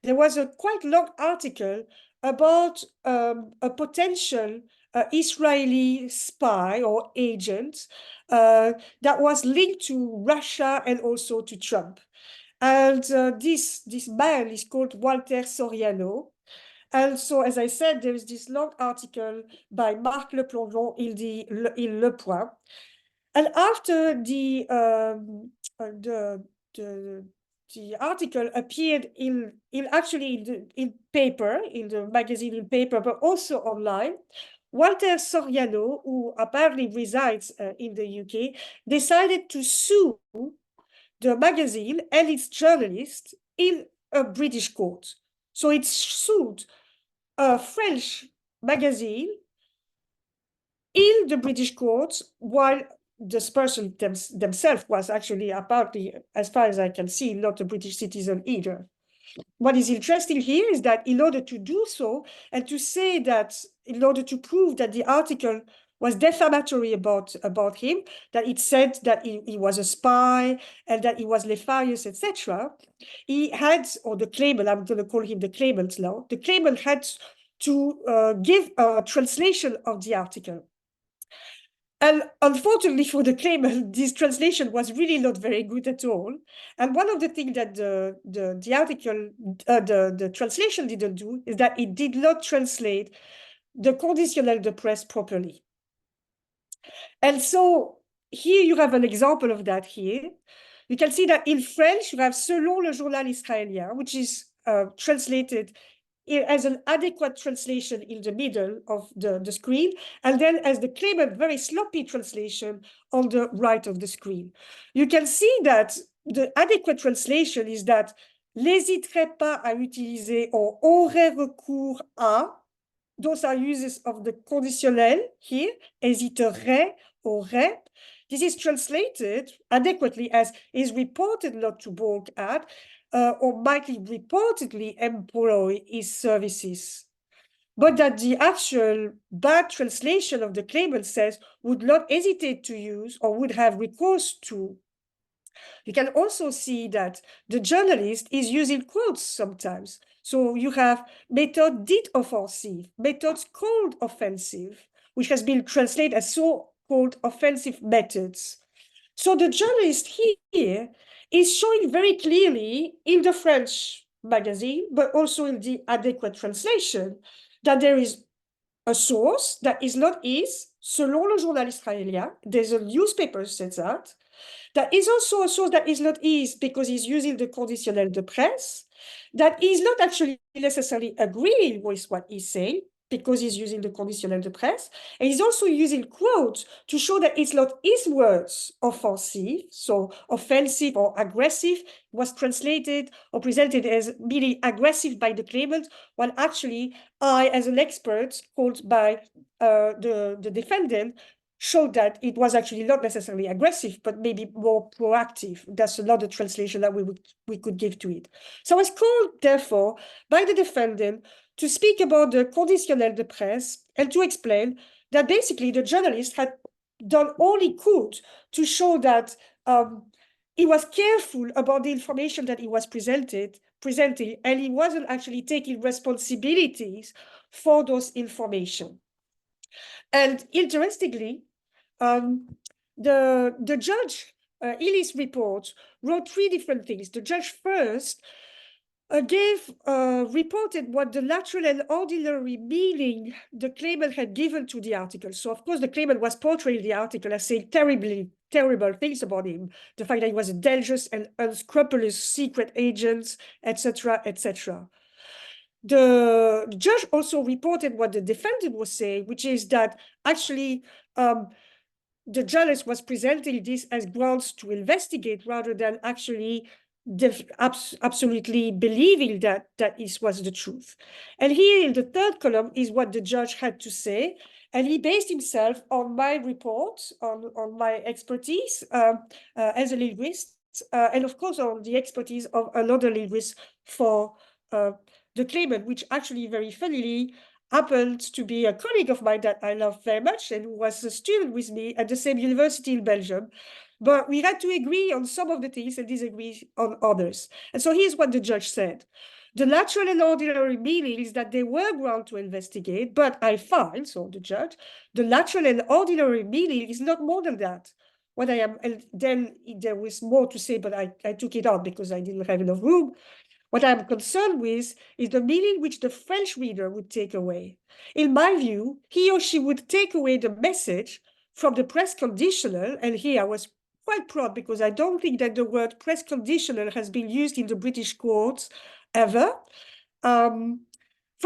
C: there was a quite long article about a potential Israeli spy or agent that was linked to Russia and also to Trump. And this man is called Walter Soriano. And so, as I said, there is this long article by Marc Le Plongeon in Le Point. And after the article appeared in paper, in the magazine in paper, but also online, Walter Soriano, who apparently resides in the UK, decided to sue the magazine and its journalist in a British court. So it sued a French magazine in the British courts, while this person themselves was actually apparently, as far as I can see, not a British citizen either. What is interesting here is that in order to do so, and to say that, in order to prove that the article was defamatory about him, that it said that he was a spy and that he was nefarious, etc., he had, or the claimant, I'm going to call him the claimant now, the claimant had to give a translation of the article. And unfortunately for the claimant, this translation was really not very good at all. And one of the things that the article, the translation didn't do is that it did not translate the conditionnel de presse properly. And so here you have an example of that here. You can see that in French, you have selon le journal israélien, which is translated as an adequate translation in the middle of the screen, and then as the claimant, very sloppy translation on the right of the screen. You can see that the adequate translation is that n'hésiterait pas à utiliser or aurait recours à. Those are uses of the conditionnel here, hésiterait, aurait. This is translated adequately as is reported not to balk at, or might reportedly employ his services. But that the actual bad translation of the claimant says would not hesitate to use or would have recourse to. You can also see that the journalist is using quotes sometimes. So you have méthode dite offensive, methods called offensive, which has been translated as so-called offensive methods. So the journalist here is showing very clearly in the French magazine, but also in the adequate translation, that there is a source that is not his, selon le journal israélien. There's a newspaper that says that. That is also a source that is not his because he's using the conditionnel de presse, that is not actually necessarily agreeing with what he's saying because he's using the conditionnel de presse, and he's also using quotes to show that it's not his words offensive, so offensive or aggressive was translated or presented as being aggressive by the claimant, while actually I, as an expert called by the defendant, showed that it was actually not necessarily aggressive, but maybe more proactive. That's another translation that we could give to it. So I was called, therefore, by the defendant to speak about the conditionnel de presse and to explain that basically the journalist had done all he could to show that he was careful about the information that he was presenting, and he wasn't actually taking responsibilities for those information. And interestingly, the judge in his report wrote three different things. The judge first reported what the natural and ordinary meaning the claimant had given to the article. So of course the claimant was portraying the article as saying terrible things about him, the fact that he was a dangerous and unscrupulous secret agent, etc., etc. The judge also reported what the defendant was saying, which is that actually the journalist was presenting this as grounds to investigate rather than actually absolutely believing that this was the truth. And here in the third column is what the judge had to say. And he based himself on my report, on my expertise as a linguist, and of course on the expertise of another linguist for the claimant, which actually very funnily happened to be a colleague of mine that I love very much and who was a student with me at the same university in Belgium. But we had to agree on some of the things and disagree on others. And so here's what the judge said. The natural and ordinary meaning is that they were ground to investigate, but I find, so the judge, the natural and ordinary meaning is not more than that. What I am, and then there was more to say, but I took it out because I didn't have enough room. What I'm concerned with is the meaning which the French reader would take away. In my view, he or she would take away the message from the press conditional, and here I was quite proud because I don't think that the word press conditional has been used in the British courts ever. From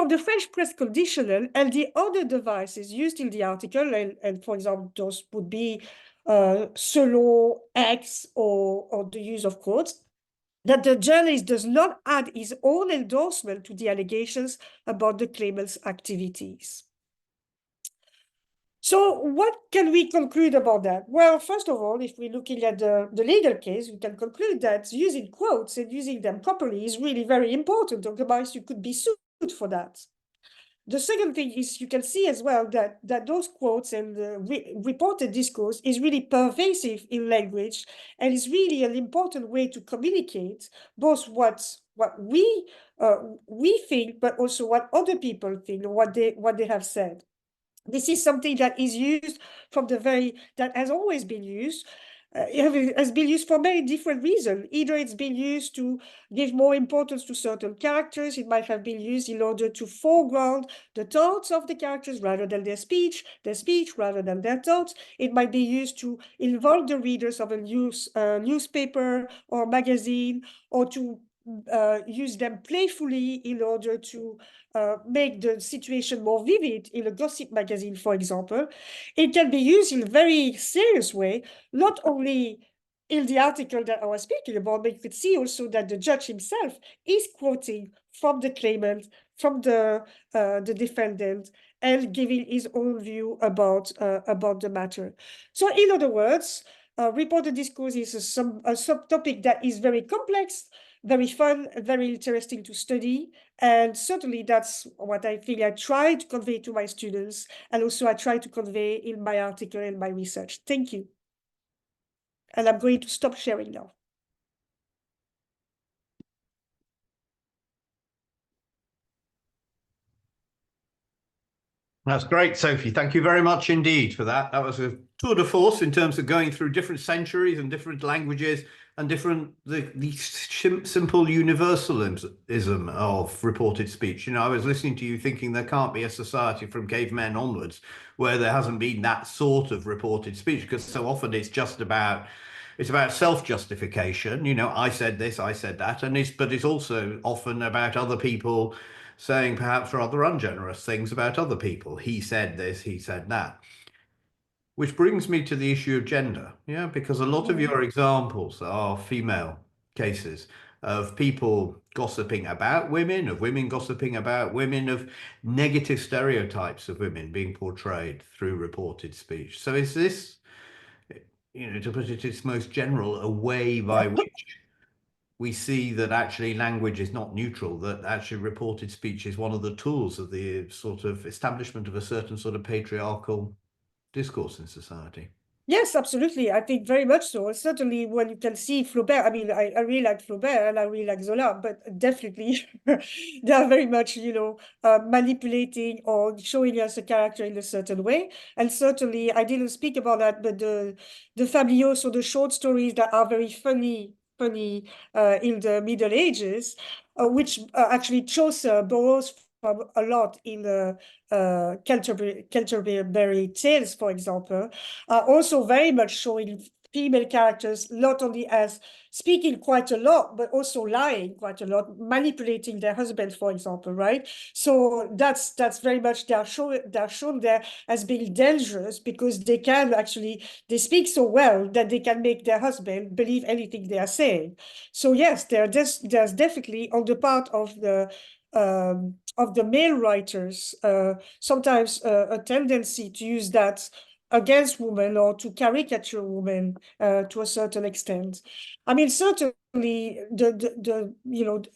C: the French press conditional and the other devices used in the article, and for example, those would be selon, X, or the use of quotes, that the journalist does not add his own endorsement to the allegations about the claimant's activities. So what can we conclude about that? Well, first of all, if we're looking at the legal case, we can conclude that using quotes and using them properly is really very important, otherwise you could be sued for that. The second thing is you can see as well that those quotes and the reported discourse is really pervasive in language and is really an important way to communicate both what we think, but also what other people think, or what they have said. This is something that is used that has always been used. It has been used for many different reasons. Either it's been used to give more importance to certain characters. It might have been used in order to foreground the thoughts of the characters rather than their speech rather than their thoughts. It might be used to involve the readers of a newspaper or magazine, or to use them playfully in order to make the situation more vivid in a gossip magazine, for example. It can be used in a very serious way, not only in the article that I was speaking about, but you could see also that the judge himself is quoting from the claimant, from the defendant, and giving his own view about the matter. So in other words, reported discourse is a subtopic that is very complex, very fun, very interesting to study. And certainly that's what I think I try to convey to my students, and also I try to convey in my article and my research. Thank you. And I'm going to stop sharing now.
A: That's great, Sophie. Thank you very much indeed for that. That was a tour de force in terms of going through different centuries and different languages and the simple universalism of reported speech. You know, I was listening to you thinking there can't be a society from cavemen onwards where there hasn't been that sort of reported speech, because so often it's about self-justification. You know, I said this, I said that, but it's also often about other people saying perhaps rather ungenerous things about other people. He said this, he said that. Which brings me to the issue of gender, yeah, because a lot of your examples are female cases of people gossiping about women, of women gossiping about women, of negative stereotypes of women being portrayed through reported speech. So is this, you know, to put it its most general, a way by which we see that actually language is not neutral, that actually reported speech is one of the tools of the sort of establishment of a certain sort of patriarchal discourse in society?
C: Yes, absolutely. I think very much so. Certainly, when you can see Flaubert, I mean, I really like Flaubert and I really like Zola, but definitely they are very much, manipulating or showing us a character in a certain way. And certainly, I didn't speak about that, but the Fabliaux, so the short stories that are very funny in the Middle Ages, which actually Chaucer borrows from a lot in the Canterbury Tales, for example, are also very much showing female characters not only as speaking quite a lot, but also lying quite a lot, manipulating their husband, for example, right? So that's very much they're shown there as being dangerous because they speak so well that they can make their husband believe anything they are saying. So yes, there's definitely on the part of the male writers sometimes a tendency to use that against women or to caricature women to a certain extent. I mean, certainly the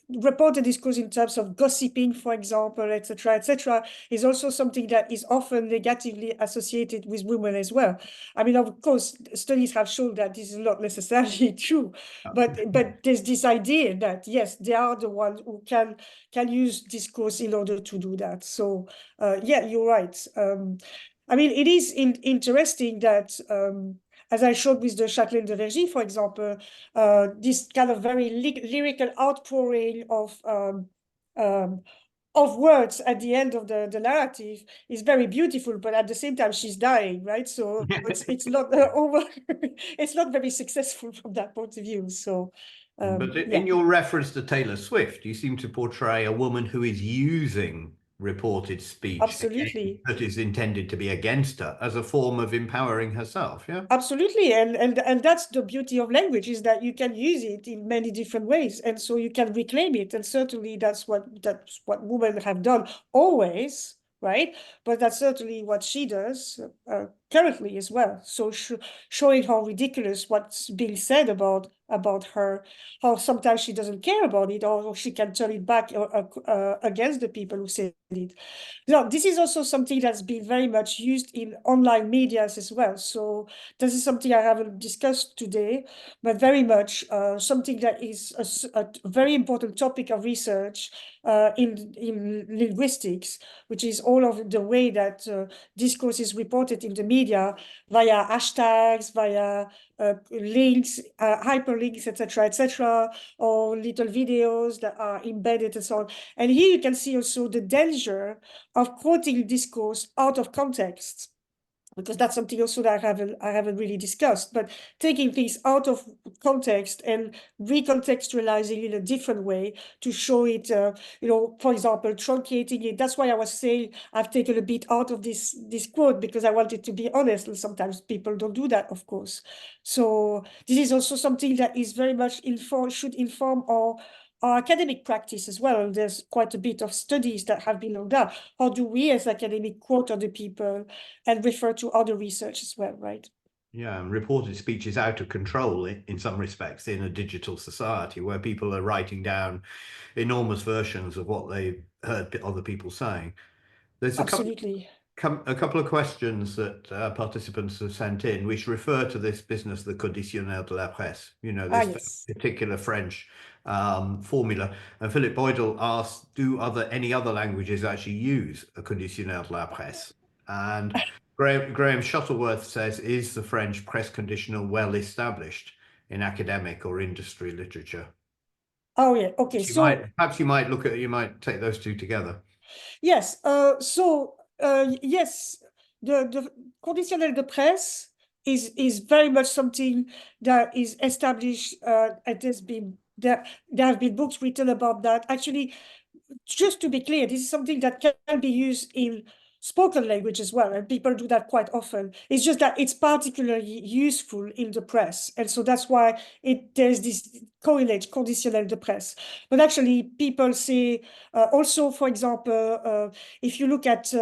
C: reported discourse in terms of gossiping, for example, etc., is also something that is often negatively associated with women as well. I mean, of course, studies have shown that this is not necessarily true, but there's this idea that yes, they are the ones who can use discourse in order to do that. So yeah, you're right. I mean, it is interesting that, as I showed with the Châtelaine de Vergy, for example, this kind of very lyrical outpouring of words at the end of the narrative is very beautiful, but at the same time she's dying, right? So it's not it's not very successful from that point of view. So
A: But
C: yeah.
A: in your reference to Taylor Swift, you seem to portray a woman who is using reported speech
C: Absolutely.
A: that is intended to be against her as a form of empowering herself. Yeah.
C: Absolutely, and that's the beauty of language, is that you can use it in many different ways, and so you can reclaim it. And certainly that's what women have done always, right? But that's certainly what she does currently as well. So showing how ridiculous what's being said about her, how sometimes she doesn't care about it, or she can turn it back against the people who said it. Now, this is also something that's been very much used in online medias as well. So this is something I haven't discussed today, but very much something that is a very important topic of research in linguistics, which is all of the way that discourse is reported in the media via hashtags, via links, hyperlinks, etc., or little videos that are embedded and so on. And here you can see also the danger of quoting discourse out of context, because that's something also that I haven't really discussed, but taking things out of context and recontextualizing in a different way to show it, for example, truncating it. That's why I was saying I've taken a bit out of this quote, because I wanted to be honest, and sometimes people don't do that, of course. So this is also something that is very much should inform our academic practice as well. There's quite a bit of studies that have been on that. How do we as academic quote other people and refer to other research as well, right?
A: Yeah, and reported speech is out of control in some respects in a digital society where people are writing down enormous versions of what they heard other people saying. There's
C: Absolutely.
A: a couple of questions that participants have sent in, which refer to this business, the conditionnel de la presse, this
C: yes.
A: particular French formula. And Philip Boydell asked, do any other languages actually use a conditionnel de la presse? And Graham Shuttleworth says, is the French press conditional well established in academic or industry literature?
C: Oh yeah, okay.
A: Perhaps you might take those two together.
C: Yes, yes, the conditionnel de presse is very much something that is established. It has been there have been books written about that. Actually, just to be clear, this is something that can be used in spoken language as well, and people do that quite often. It's just that it's particularly useful in the press, and so that's why there's this correlate conditionnel de presse. But actually, people say also, for example, if you look at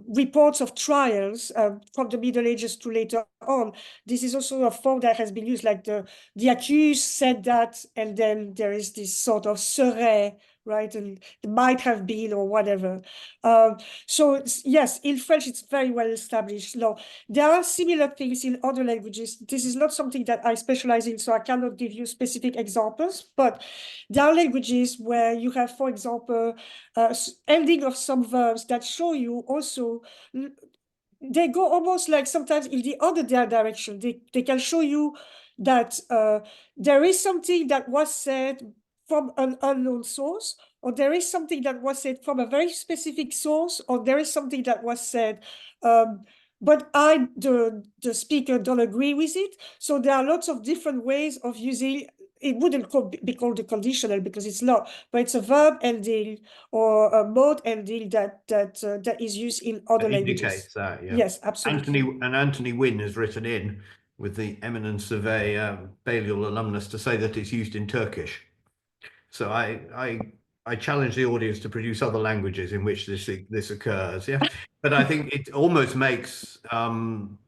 C: reports of trials from the Middle Ages to later on, this is also a form that has been used, like the accused said that, and then there is this sort of serait right? And it might have been or whatever. So yes, in French, it's very well established law. There are similar things in other languages. This is not something that I specialize in, so I cannot give you specific examples, but there are languages where you have, for example, ending of some verbs that show you also, they go almost like sometimes in the other direction. They can show you that there is something that was said from an unknown source, or there is something that was said from a very specific source, or there is something that was said, but the speaker, don't agree with it. So there are lots of different ways of using. It wouldn't be called a conditional because it's not, but it's a verb ending or a mode ending that is used in other languages.
A: Indicates that, yeah.
C: Yes, absolutely.
A: Anthony Wynne has written in with the eminence of a Balliol alumnus to say that it's used in Turkish. So I challenge the audience to produce other languages in which this occurs. Yeah, but I think it almost makes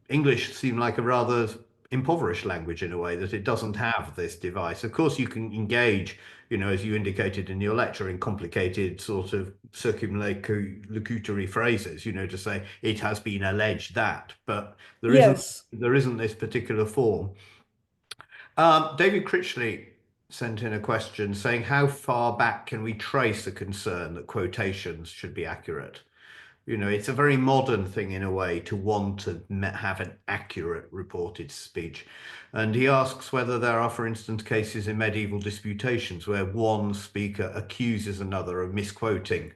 A: English seem like a rather impoverished language in a way, that it doesn't have this device. Of course, you can engage, as you indicated in your lecture, in complicated sort of circumlocutory phrases, to say it has been alleged that, but there isn't this particular form. David Critchley sent in a question saying, how far back can we trace the concern that quotations should be accurate? It's a very modern thing in a way to want to have an accurate reported speech. And he asks whether there are, for instance, cases in medieval disputations where one speaker accuses another of misquoting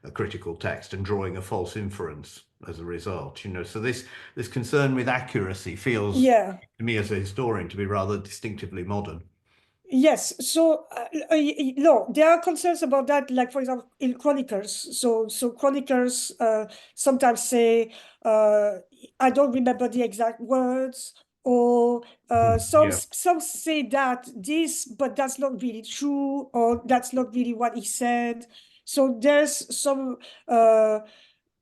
A: a critical text and drawing a false inference as a result. So this concern with accuracy feels to me as a historian to be rather distinctively modern.
C: Yes, so no, there are concerns about that, like for example in chronicles. So chronicles sometimes say I don't remember the exact words, or some say that this, but that's not really true, or that's not really what he said. So there's some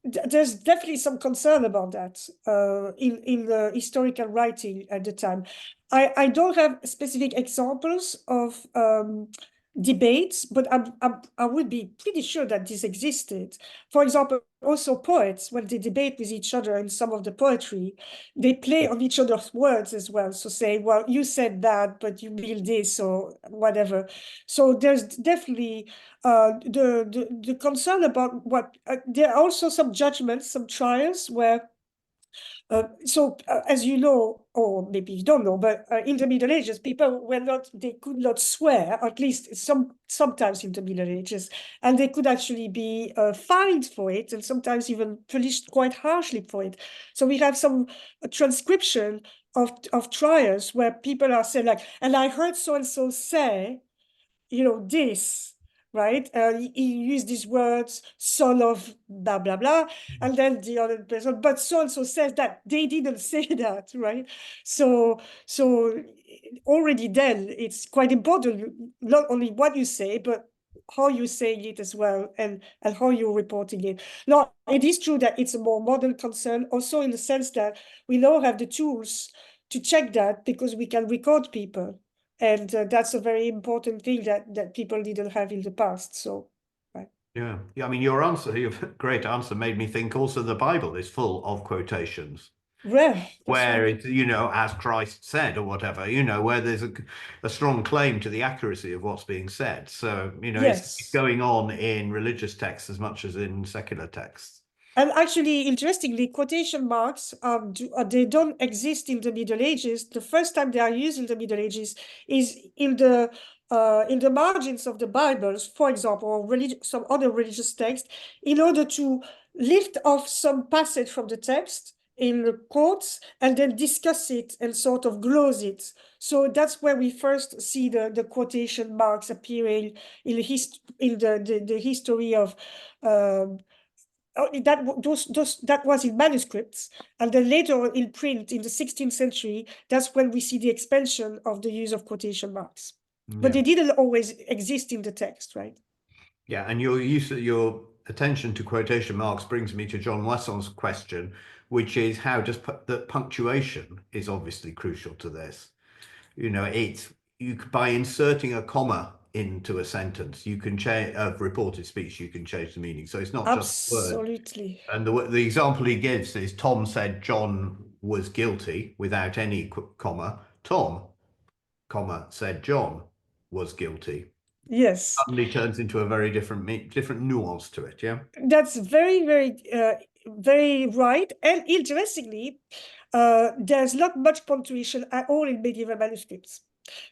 C: there's definitely some concern about that in the historical writing at the time. I don't have specific examples of debates, but I would be pretty sure that this existed. For example, also poets, when they debate with each other in some of the poetry, they play on each other's words as well. So say, well, you said that, but you mean this or whatever. So there's definitely the concern about what there are also some judgments, some trials where as you know, or maybe you don't know, but in the Middle Ages, people they could not swear, at least sometimes in the Middle Ages, and they could actually be fined for it, and sometimes even punished quite harshly for it. So we have some transcription of trials where people are saying like, and I heard so-and-so say, this, right? He used these words, son of blah, blah, blah. And then the other person, but so-and-so says that they didn't say that, right? So already then it's quite important, not only what you say, but how you say it as well, and how you're reporting it. Now, it is true that it's a more modern concern, also in the sense that we now have the tools to check that because we can record people. And that's a very important thing that people didn't have in the past. So, right.
A: Yeah. I mean, your great answer made me think also the Bible is full of quotations.
C: Well,
A: where it's, as Christ said or whatever, where there's a strong claim to the accuracy of what's being said. So, it's going on in religious texts as much as in secular texts.
C: And actually, interestingly, quotation marks, they don't exist in the Middle Ages. The first time they are used in the Middle Ages is in the margins of the Bibles, for example, or some other religious text, in order to lift off some passage from the text in the quotes and then discuss it and sort of glose it. So that's where we first see the quotation marks appearing in the history of that was in manuscripts, and then later in print in the 16th century, that's when we see the expansion of the use of quotation marks. But they didn't always exist in the text, right?
A: Yeah, and your attention to quotation marks brings me to John Wasson's question, which is how does that punctuation is obviously crucial to this. By inserting a comma into a sentence. You can change of reported speech. You can change the meaning. So it's not just a word.
B: Absolutely.
A: And the example he gives is Tom said John was guilty without any comma. Tom, comma, said John was guilty.
B: Yes.
A: Suddenly turns into a very different nuance to it. Yeah.
B: That's very, very right. And interestingly, there's not much punctuation at all in medieval manuscripts.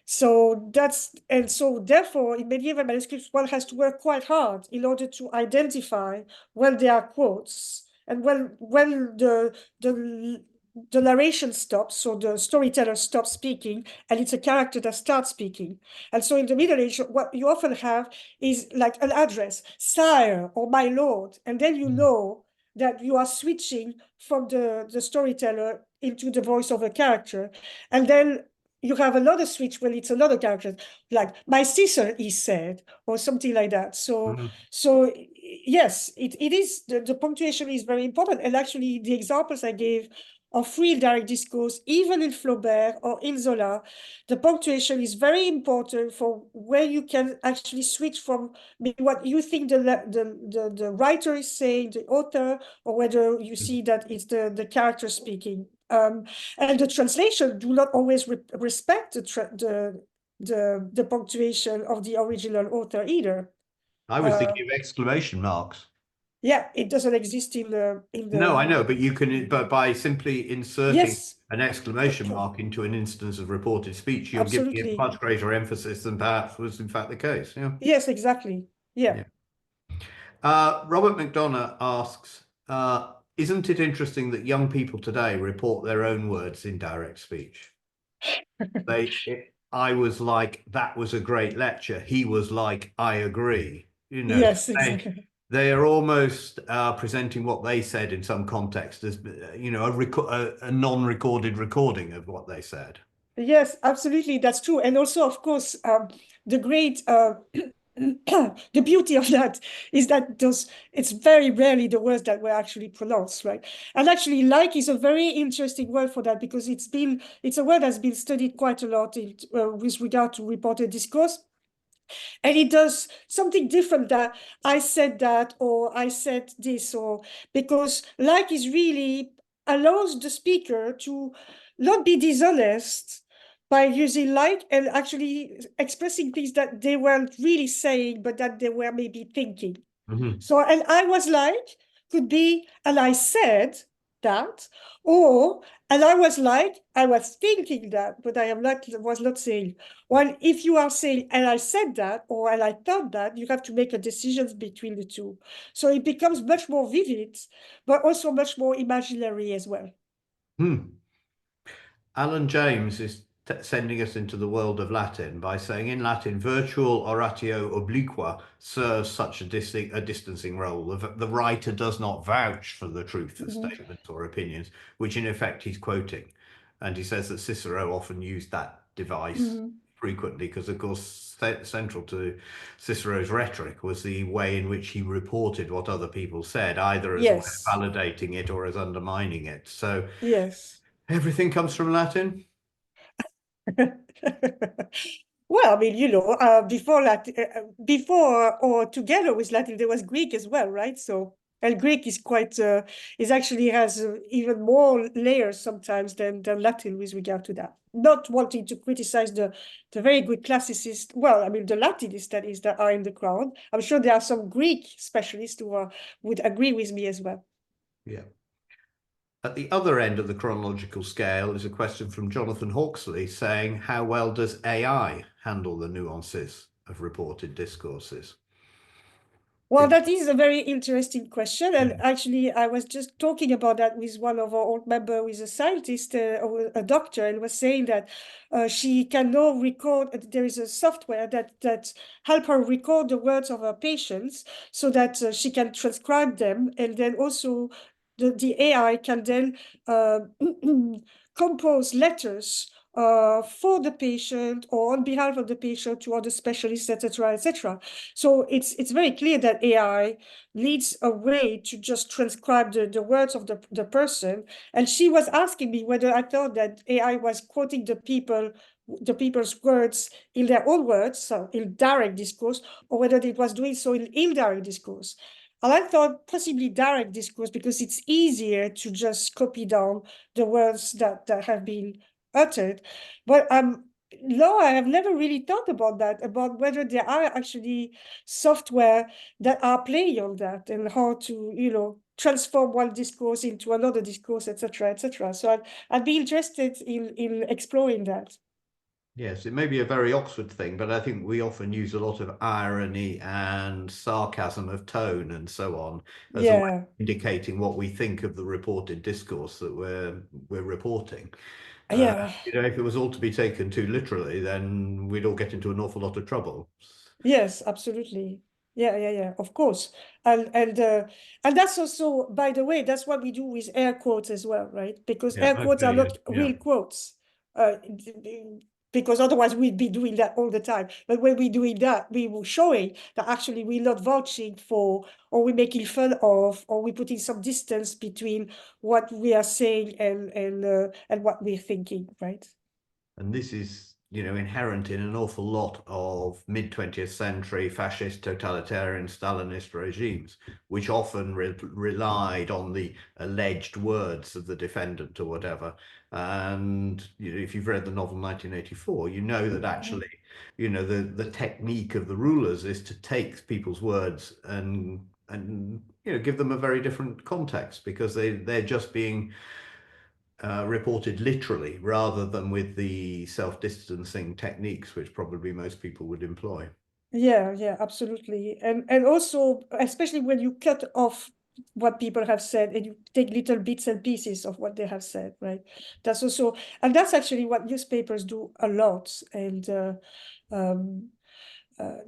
B: So therefore, in medieval manuscripts, one has to work quite hard in order to identify when there are quotes and when the narration stops, so the storyteller stops speaking, and it's a character that starts speaking. And so in the Middle Age, what you often have is like an address, sire or my lord, and then you know that you are switching from the storyteller into the voice of a character. And then you have another switch when it's another character, like my sister is said, or something like that. So, so yes, it is, the punctuation is very important. And actually, the examples I gave of free direct discourse, even in Flaubert or in Zola, the punctuation is very important for where you can actually switch from what you think the writer is saying, the author, or whether you see that it's the character speaking. And the translation do not always respect the punctuation of the original author either.
A: I was thinking of exclamation marks.
B: Yeah, it doesn't exist in the
A: No, I know, but you can, but by simply inserting
B: Yes,
A: an exclamation mark into an instance of reported speech, you're giving it
B: absolutely.
A: much greater emphasis than perhaps was in fact the case. Yeah.
B: Yes, exactly. Yeah.
A: Robert McDonough asks, isn't it interesting that young people today report their own words in direct speech? I was like, that was a great lecture. He was like, I agree. You know,
B: Yes, exactly.
A: they are almost presenting what they said in some context as, you know, a non-recorded recording of what they said.
B: Yes, absolutely. That's true. And also, of course, the great the beauty of that is that it's very rarely the words that were actually pronounced, right? And actually, like is a very interesting word for that, because it's a word that's been studied quite a lot with regard to reported discourse. And it does something different, that I said that, or I said this, or because like is really allows the speaker to not be dishonest by using like and actually expressing things that they weren't really saying, but that they were maybe thinking. So, and I was like, could be, and I said that, or, and I was like, I was thinking that, but was not saying. Well, if you are saying, and I said that, or and I thought that, you have to make a decision between the two. So it becomes much more vivid, but also much more imaginary as well.
A: Alan James is sending us into the world of Latin by saying, in Latin, virtual oratio obliqua serves such a distancing role. The writer does not vouch for the truth of statements or opinions, which in effect he's quoting. And he says that Cicero often used that device frequently because, of course, central to Cicero's rhetoric was the way in which he reported what other people said, either as a way of validating it or as undermining it. So
B: yes,
A: everything comes from Latin.
B: Well, I mean, you know, before Latin, before or together with Latin, there was Greek as well, right? So, and Greek is quite, is actually has even more layers sometimes than Latin with regard to that. Not wanting to criticize the very good classicists. Well, I mean, the Latinist studies that are in the crowd. I'm sure there are some Greek specialists who would agree with me as well.
A: Yeah. At the other end of the chronological scale is a question from Jonathan Hawksley saying, how well does AI handle the nuances of reported discourses?
B: Well, that is a very interesting question. And actually, I was just talking about that with one of our old members, with a scientist or a doctor, and was saying that she can now record, there is a software that help her record the words of her patients so that she can transcribe them. And then also the AI can then compose letters for the patient or on behalf of the patient to other specialists, etc., etc. So it's very clear that AI leads a way to just transcribe the words of the person. And she was asking me whether I thought that AI was quoting the people
C: the people's words in their own words, so in direct discourse, or whether it was doing so in indirect discourse. And I thought possibly direct discourse because it's easier to just copy down the words that have been uttered. But no, I have never really thought about that, about whether there are actually software that are playing on that and how to, you know, transform one discourse into another discourse, etc., etc. So I'd be interested in exploring that.
A: Yes, it may be a very Oxford thing, but I think we often use a lot of irony and sarcasm of tone and so on as a way
C: Yeah.
A: of indicating what we think of the reported discourse that we're reporting.
C: Yeah.
A: You know, if it was all to be taken too literally, then we'd all get into an awful lot of trouble.
C: Yes, absolutely. Yeah, of course. And that's also, by the way, that's what we do with air quotes as well, right? Because
A: Yeah,
C: air quotes are
A: okay,
C: not
A: yeah.
C: real quotes. Because otherwise we'd be doing that all the time. But when we're doing that, we were showing that actually we're not vouching for, or we're making fun of, or we're putting some distance between what we are saying and what we're thinking, right?
A: And this is, you know, inherent in an awful lot of mid-20th century fascist, totalitarian, Stalinist regimes, which often relied on the alleged words of the defendant or whatever. And you know, if you've read the novel 1984, you know that actually, you know, the technique of the rulers is to take people's words and you know, give them a very different context because they're just being reported literally rather than with the self-distancing techniques which probably most people would employ.
C: Yeah, absolutely. And also, especially when you cut off what people have said and you take little bits and pieces of what they have said, right? That's also, and that's actually what newspapers do a lot. And um,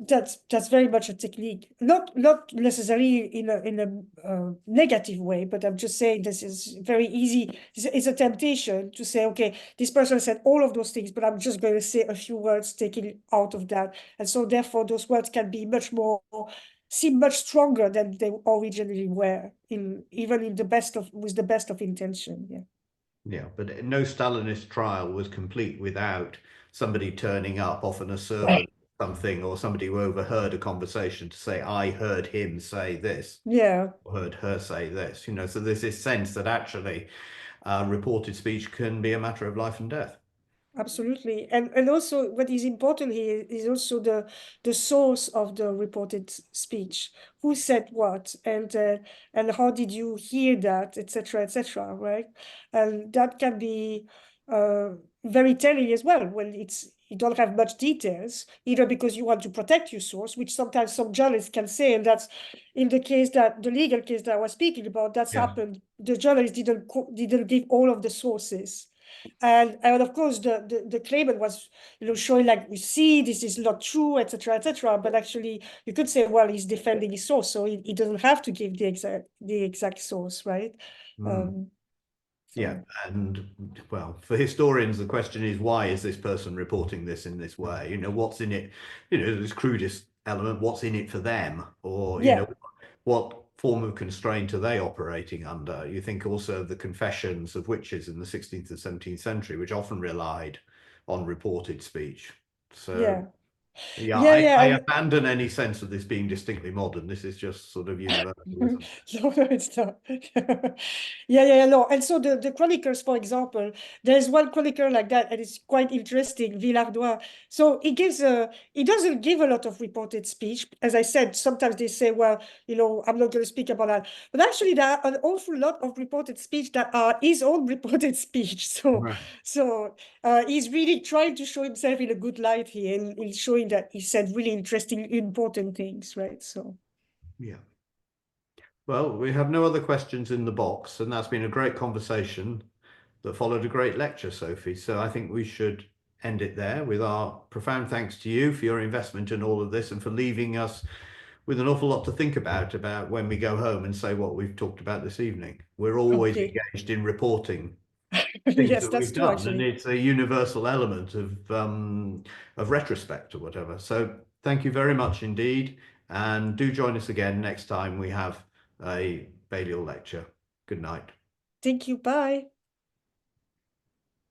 C: that's very much a technique, not necessarily in a negative way, but I'm just saying this is very easy. It's a temptation to say, okay, this person said all of those things, but I'm just going to say a few words taken out of that, and so therefore those words can be seem much stronger than they originally were, even in the best of with the best of intention.
A: Yeah, but no Stalinist trial was complete without somebody turning up, often a servant, something, or somebody who overheard a conversation to say, I heard him say this,
C: Yeah.
A: or heard her say this, you know, so there's this sense that actually reported speech can be a matter of life and death.
C: Absolutely. And also what is important here is also the source of the reported speech. Who said what and how did you hear that, etc., right? And that can be very telling as well when you don't have much details, either because you want to protect your source, which sometimes some journalists can say, and that's in the legal case that I was speaking about, that's happened. The journalist didn't give all of the sources. And of course the claimant was, you know, showing like, we see this is not true, etc., but actually you could say, well, he's defending his source, so he doesn't have to give the exact source, right?
A: Yeah, and well, for historians, the question is, why is this person reporting this in this way? You know, what's in it? You know, this crudest element, what's in it for them? Or, you know, what form of constraint are they operating under? You think also of the confessions of witches in the 16th and 17th century, which often relied on reported speech. So, yeah, I abandon any sense of this being distinctly modern. This is just sort of universalism.
C: No, it's not. No. And so the chroniclers, for example, there's one chronicler like that, and it's quite interesting, Villardois. So he doesn't give a lot of reported speech. As I said, sometimes they say, well, you know, I'm not going to speak about that. But actually, there are an awful lot of reported speech that are his own reported speech. So he's really trying to show himself in a good light here, and he's showing that he said really interesting, important things, right? So.
A: Yeah. Well, we have no other questions in the box, and that's been a great conversation that followed a great lecture, Sophie. So I think we should end it there with our profound thanks to you for your investment in all of this and for leaving us with an awful lot to think about when we go home and say what we've talked about this evening. We're always engaged in reporting things
C: Yes,
A: that
C: that's
A: we've
C: true,
A: done,
C: actually.
A: and it's a universal element of retrospect or whatever. So thank you very much indeed, and do join us again next time we have a Balliol lecture. Good night.
C: Thank you. Bye.